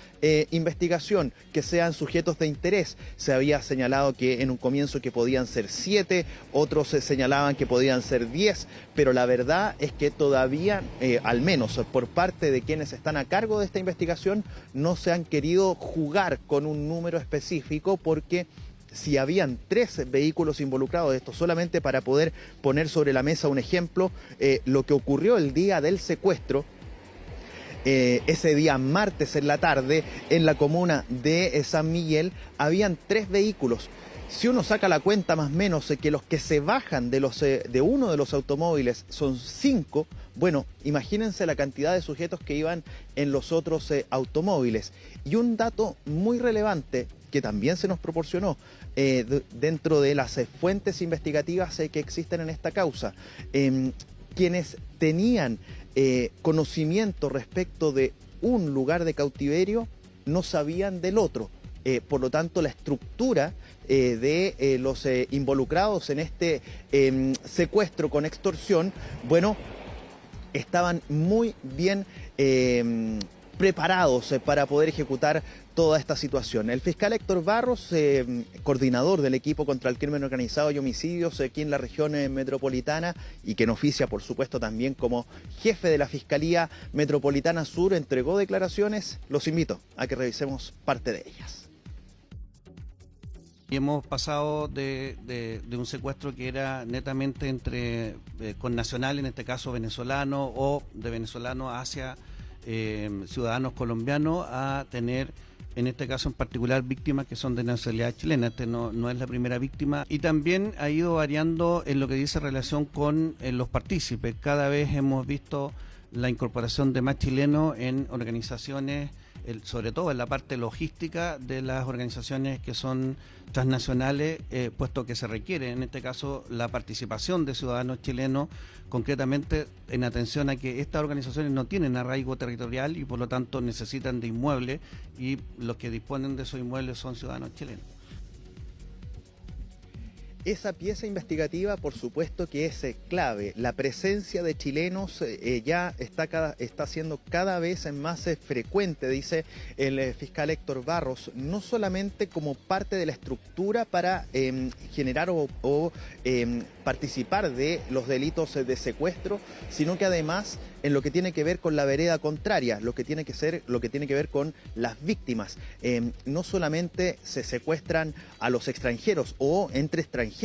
Speaker 19: investigación que sean sujetos de interés. Se había señalado que en un comienzo que podían ser 7, otros señalaban que podían ser 10, pero la verdad es que todavía, al menos por parte de quienes están a cargo de esta investigación, no se han querido jugar con un número específico, porque si habían 3 vehículos involucrados, esto solamente para poder poner sobre la mesa un ejemplo, lo que ocurrió el día del secuestro, ese día martes en la tarde en la comuna de San Miguel habían 3 vehículos. Si uno saca la cuenta más o menos que los que se bajan de uno de los automóviles son 5, bueno, imagínense la cantidad de sujetos que iban en los otros automóviles. Y un dato muy relevante que también se nos proporcionó dentro de las fuentes investigativas que existen en esta causa, quienes tenían conocimiento respecto de un lugar de cautiverio no sabían del otro. Por lo tanto, la estructura de los involucrados en este secuestro con extorsión, bueno, estaban muy bien preparados para poder ejecutar toda esta situación. El fiscal Héctor Barros, coordinador del equipo contra el crimen organizado y homicidios aquí en la región metropolitana y quien oficia, por supuesto, también como jefe de la Fiscalía Metropolitana Sur, entregó declaraciones. Los invito a que revisemos parte de ellas.
Speaker 21: Y hemos pasado de un secuestro que era netamente con nacional, en este caso venezolano, o de venezolano hacia ciudadanos colombianos, a tener, en este caso en particular, víctimas que son de nacionalidad chilena. Este no es la primera víctima. Y también ha ido variando en lo que dice relación con los partícipes. Cada vez hemos visto la incorporación de más chilenos en organizaciones, sobre todo en la parte logística de las organizaciones que son transnacionales, puesto que se requiere en este caso la participación de ciudadanos chilenos, concretamente en atención a que estas organizaciones no tienen arraigo territorial y por lo tanto necesitan de inmuebles, y los que disponen de esos inmuebles son ciudadanos chilenos.
Speaker 19: Esa pieza investigativa, por supuesto que es clave. La presencia de chilenos ya está siendo cada vez más frecuente, dice el fiscal Héctor Barros, no solamente como parte de la estructura para generar o participar de los delitos de secuestro, sino que además en lo que tiene que ver con la vereda contraria, lo que tiene que ver con las víctimas. No solamente se secuestran a los extranjeros o entre extranjeros,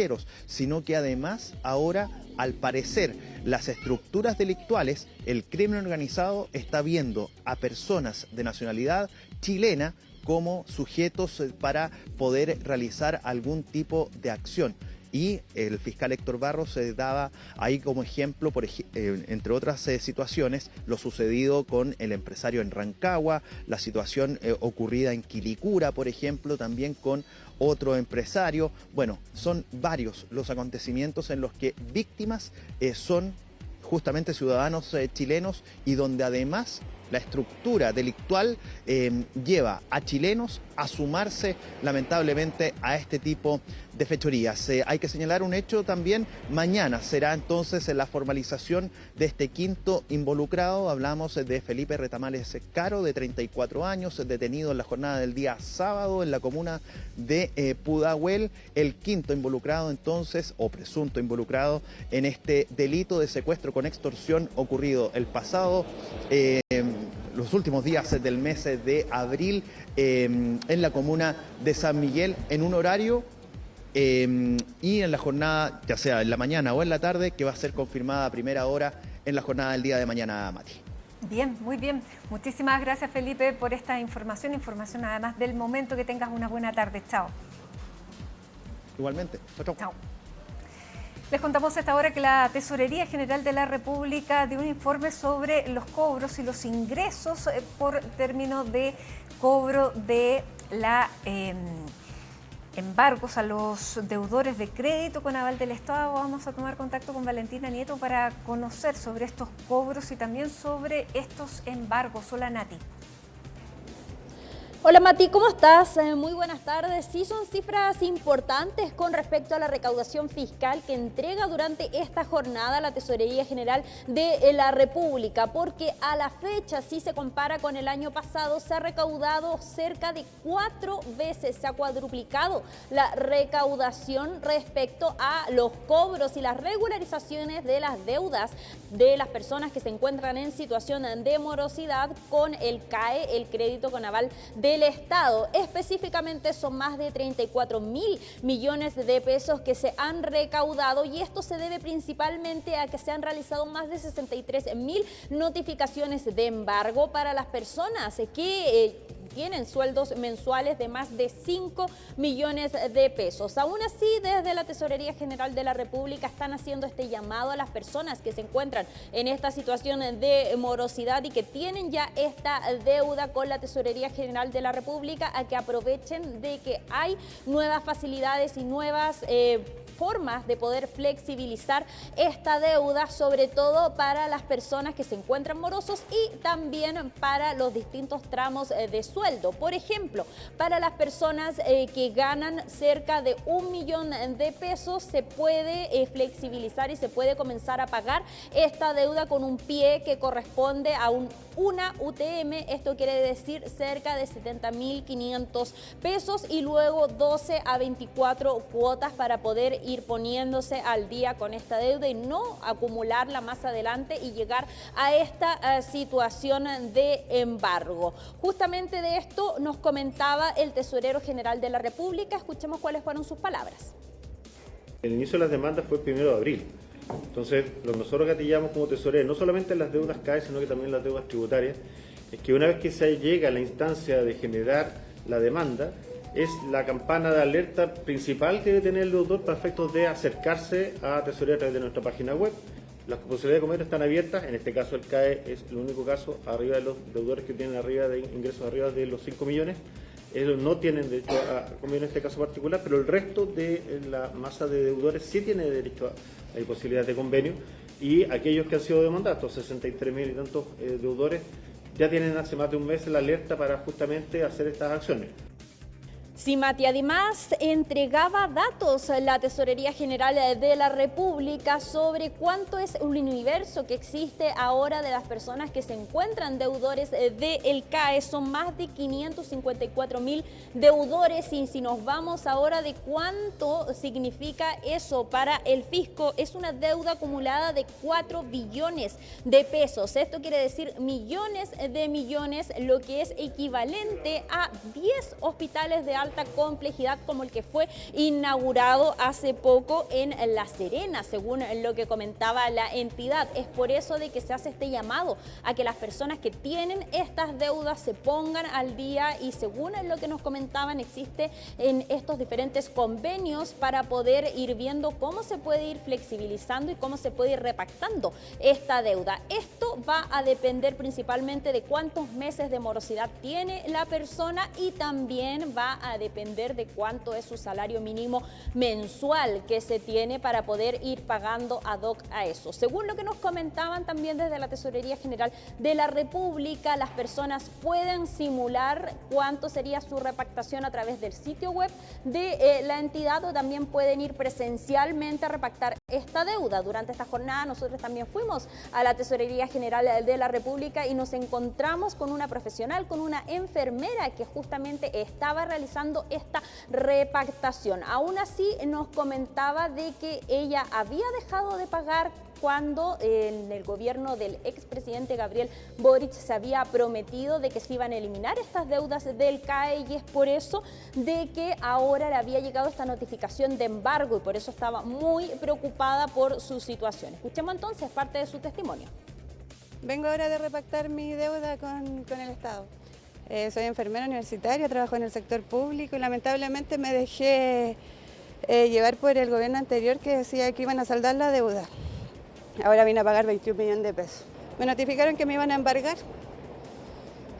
Speaker 19: sino que además ahora, al parecer, las estructuras delictuales, el crimen organizado está viendo a personas de nacionalidad chilena como sujetos para poder realizar algún tipo de acción. Y el fiscal Héctor Barros daba ahí como ejemplo, entre otras situaciones, lo sucedido con el empresario en Rancagua, la situación ocurrida en Quilicura, por ejemplo, también con otro empresario. Bueno, son varios los acontecimientos en los que víctimas son justamente ciudadanos chilenos, y donde además la estructura delictual lleva a chilenos a sumarse lamentablemente a este tipo de fechorías. Hay que señalar un hecho también: mañana será entonces la formalización de este quinto involucrado. Hablamos de Felipe Retamales Caro, de 34 años, detenido en la jornada del día sábado en la comuna de Pudahuel, el quinto involucrado entonces, o presunto involucrado en este delito de secuestro con extorsión ocurrido el pasado los últimos días del mes de abril en la comuna de San Miguel, en un horario y en la jornada, ya sea en la mañana o en la tarde, que va a ser confirmada a primera hora en la jornada del día de mañana, Mati.
Speaker 1: Bien, muy bien. Muchísimas gracias, Felipe, por esta información además del momento. Que tengas una buena tarde. Chao.
Speaker 19: Igualmente. Chao.
Speaker 1: Chao. Les contamos a esta hora que la Tesorería General de la República dio un informe sobre los cobros y los ingresos por término de cobro de la embargos a los deudores de crédito con aval del Estado. Vamos a tomar contacto con Valentina Nieto para conocer sobre estos cobros y también sobre estos embargos. Hola, Nati.
Speaker 22: Hola Mati, ¿cómo estás? Muy buenas tardes. Sí, son cifras importantes con respecto a la recaudación fiscal que entrega durante esta jornada la Tesorería General de la República, porque a la fecha, si se compara con el año pasado, se ha recaudado cerca de 4 veces, se ha cuadruplicado la recaudación respecto a los cobros y las regularizaciones de las deudas de las personas que se encuentran en situación de morosidad con el CAE, el crédito con aval de del Estado. Específicamente son más de 34.000 millones de pesos que se han recaudado, y esto se debe principalmente a que se han realizado más de 63.000 notificaciones de embargo para las personas que tienen sueldos mensuales de más de 5 millones de pesos. Aún así, desde la Tesorería General de la República están haciendo este llamado a las personas que se encuentran en esta situación de morosidad y que tienen ya esta deuda con la Tesorería General de la República, a que aprovechen de que hay nuevas facilidades y nuevas formas de poder flexibilizar esta deuda, sobre todo para las personas que se encuentran morosos y también para los distintos tramos de sueldo. Por ejemplo, para las personas que ganan cerca de 1 millón de pesos, se puede flexibilizar y se puede comenzar a pagar esta deuda con un pie que corresponde a una UTM. Esto quiere decir cerca de 70.500 pesos, y luego 12 a 24 cuotas para poder ir poniéndose al día con esta deuda y no acumularla más adelante y llegar a esta situación de embargo. Justamente de esto nos comentaba el Tesorero General de la República. Escuchemos cuáles fueron sus palabras.
Speaker 3: El inicio de las demandas fue el 1 de abril. Entonces, lo que nosotros gatillamos como tesoreros, no solamente las deudas CAE, sino que también las deudas tributarias, es que una vez que se llega a la instancia de generar la demanda, es la campana de alerta principal que debe tener el deudor para efectos de acercarse a tesorería a través de nuestra página web. Las posibilidades de comercio están abiertas, en este caso el CAE es el único caso arriba de los deudores que tienen arriba de ingresos arriba de los 5 millones. Ellos no tienen derecho a comer en este caso particular, pero el resto de la masa de deudores sí tiene derecho a posibilidades de convenio, y aquellos que han sido demandados, 63.000 y tantos deudores, ya tienen hace más de un mes la alerta para justamente hacer estas acciones.
Speaker 22: Cimati además entregaba datos a la Tesorería General de la República sobre cuánto es el universo que existe ahora de las personas que se encuentran deudores del CAE. Son más de 554.000 deudores, y si nos vamos ahora de cuánto significa eso para el fisco, es una deuda acumulada de 4 billones de pesos. Esto quiere decir millones de millones, lo que es equivalente a 10 hospitales de alta complejidad como el que fue inaugurado hace poco en La Serena, según lo que comentaba la entidad. Es por eso de que se hace este llamado a que las personas que tienen estas deudas se pongan al día, y según lo que nos comentaban, existe en estos diferentes convenios para poder ir viendo cómo se puede ir flexibilizando y cómo se puede ir repactando esta deuda. Esto va a depender principalmente de cuántos meses de morosidad tiene la persona, y también va a depender de cuánto es su salario mínimo mensual que se tiene para poder ir pagando ad hoc a eso. Según lo que nos comentaban también desde la Tesorería General de la República, las personas pueden simular cuánto sería su repactación a través del sitio web de la entidad, o también pueden ir presencialmente a repactar esta deuda. Durante esta jornada nosotros también fuimos a la Tesorería General de la República y nos encontramos con una profesional, con una enfermera que justamente estaba realizando esta repactación. Aún así nos comentaba de que ella había dejado de pagar cuando en el gobierno del expresidente Gabriel Boric se había prometido de que se iban a eliminar estas deudas del CAE, y es por eso de que ahora le había llegado esta notificación de embargo, y por eso estaba muy preocupada por su situación. Escuchemos entonces parte de su testimonio.
Speaker 4: Vengo ahora de repactar mi deuda con el Estado. Soy enfermera universitaria, trabajo en el sector público y lamentablemente me dejé llevar por el gobierno anterior, que decía que iban a saldar la deuda. Ahora vine a pagar 21 millones de pesos. Me notificaron que me iban a embargar,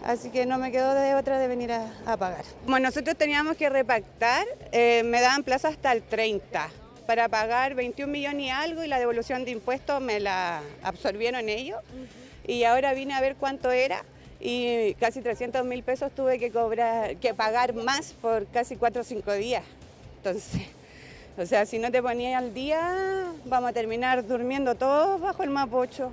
Speaker 4: así que no me quedó de otra de venir a pagar. Como nosotros teníamos que repactar, me daban plazo hasta el 30 para pagar 21 millones y algo, y la devolución de impuestos me la absorbieron ellos. Y ahora vine a ver cuánto era, y casi 300.000 pesos tuve que pagar más por casi 4 o 5 días. Entonces, o sea, si no te ponías al día, vamos a terminar durmiendo todos bajo el mapocho.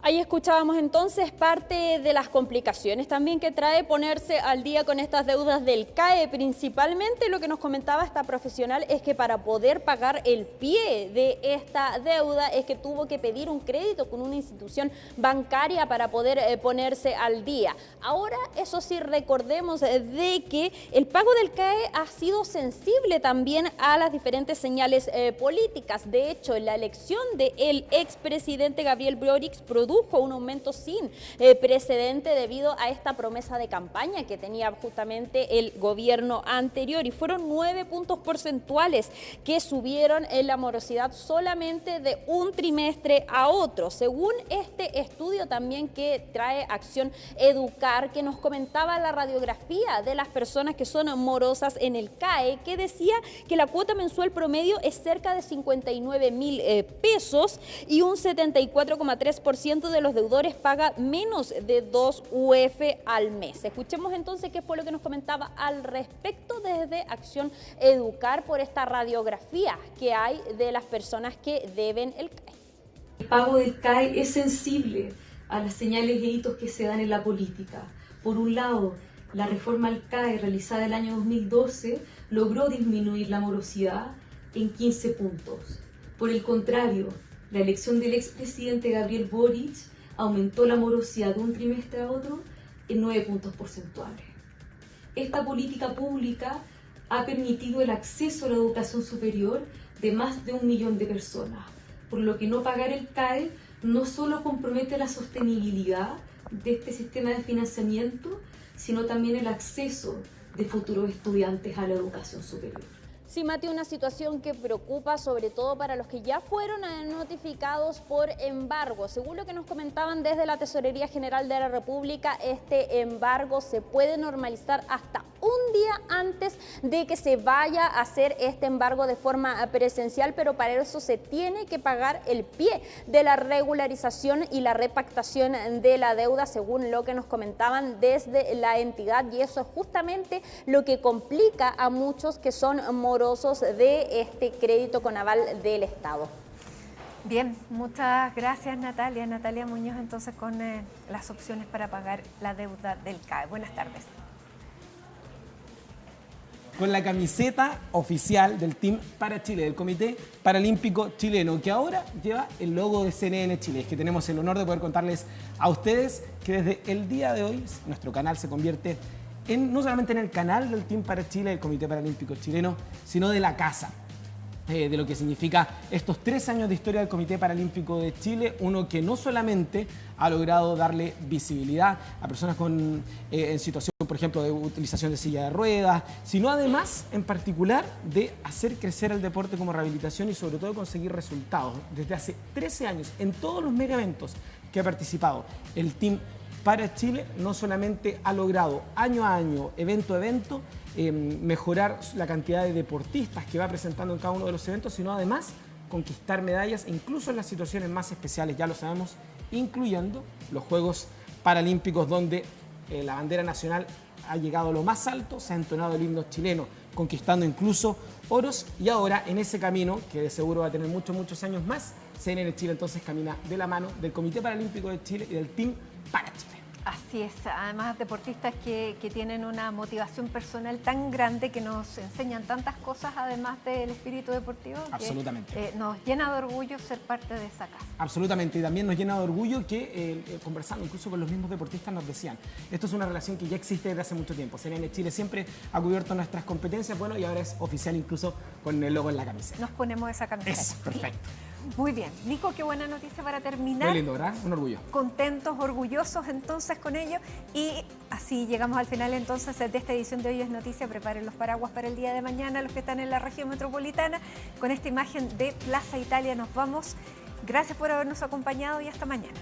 Speaker 22: Ahí escuchábamos entonces parte de las complicaciones también que trae ponerse al día con estas deudas del CAE. Principalmente lo que nos comentaba esta profesional es que para poder pagar el pie de esta deuda es que tuvo que pedir un crédito con una institución bancaria para poder ponerse al día. Ahora, eso sí, recordemos de que el pago del CAE ha sido sensible también a las diferentes señales políticas. De hecho, en la elección del expresidente Gabriel Boric produjo un aumento sin precedente debido a esta promesa de campaña que tenía justamente el gobierno anterior, y fueron 9 puntos porcentuales que subieron en la morosidad solamente de un trimestre a otro, según este estudio también que trae Acción Educar, que nos comentaba la radiografía de las personas que son morosas en el CAE, que decía que la cuota mensual promedio es cerca de 59.000 pesos y un 74,3% de los deudores paga menos de 2 UF al mes. Escuchemos entonces qué fue lo que nos comentaba al respecto desde Acción Educar por esta radiografía que hay de las personas que deben el CAE.
Speaker 5: El pago del CAE es sensible a las señales y hitos que se dan en la política. Por un lado, la reforma al CAE realizada el año 2012 logró disminuir la morosidad en 15 puntos. Por el contrario, la elección del expresidente Gabriel Boric aumentó la morosidad de un trimestre a otro en 9 puntos porcentuales. Esta política pública ha permitido el acceso a la educación superior de más de 1 millón de personas, por lo que no pagar el CAE no solo compromete la sostenibilidad de este sistema de financiamiento, sino también el acceso de futuros estudiantes a la educación superior.
Speaker 22: Sí, Mati, una situación que preocupa sobre todo para los que ya fueron notificados por embargo. Según lo que nos comentaban desde la Tesorería General de la República, este embargo se puede normalizar hasta un día antes de que se vaya a hacer este embargo de forma presencial, pero para eso se tiene que pagar el pie de la regularización y la repactación de la deuda, según lo que nos comentaban desde la entidad, y eso es justamente lo que complica a muchos que son morosos de este crédito con aval del Estado.
Speaker 1: Bien, muchas gracias Natalia. Natalia Muñoz entonces con las opciones para pagar la deuda del CAE. Buenas tardes.
Speaker 6: Con la camiseta oficial del Team para Chile, del Comité Paralímpico Chileno, que ahora lleva el logo de CNN Chile. Es que tenemos el honor de poder contarles a ustedes que desde el día de hoy nuestro canal se convierte no solamente en el canal del Team para Chile, del Comité Paralímpico Chileno, sino de la casa, de lo que significa estos 3 años de historia del Comité Paralímpico de Chile, uno que no solamente ha logrado darle visibilidad a personas en situación, por ejemplo, de utilización de silla de ruedas, sino además, en particular, de hacer crecer el deporte como rehabilitación y sobre todo conseguir resultados. Desde hace 13 años, en todos los mega eventos que ha participado el Team para Chile, no solamente ha logrado año a año, evento a evento, mejorar la cantidad de deportistas que va presentando en cada uno de los eventos, sino además conquistar medallas, incluso en las situaciones más especiales, ya lo sabemos, incluyendo los Juegos Paralímpicos, donde la bandera nacional ha llegado a lo más alto, se ha entonado el himno chileno, conquistando incluso oros, y ahora en ese camino, que de seguro va a tener muchos años más, CNN Chile entonces camina de la mano del Comité Paralímpico de Chile y del Team para Chile.
Speaker 1: Así es, además deportistas que tienen una motivación personal tan grande, que nos enseñan tantas cosas, además del espíritu deportivo.
Speaker 6: Absolutamente.
Speaker 1: Que, nos llena de orgullo ser parte de esa casa.
Speaker 6: Absolutamente, y también nos llena de orgullo que, conversando incluso con los mismos deportistas, nos decían, esto es una relación que ya existe desde hace mucho tiempo. CNN Chile siempre ha cubierto nuestras competencias, bueno, y ahora es oficial incluso con el logo en la camiseta.
Speaker 1: Nos ponemos esa camiseta.
Speaker 6: Es perfecto.
Speaker 1: Muy bien. Nico, qué buena noticia para terminar.
Speaker 6: Muy lindo, ¿verdad? Un orgullo.
Speaker 1: Contentos, orgullosos entonces con ello. Y así llegamos al final entonces de esta edición de Hoy es Noticia. Preparen los paraguas para el día de mañana, los que están en la región metropolitana. Con esta imagen de Plaza Italia nos vamos. Gracias por habernos acompañado y hasta mañana.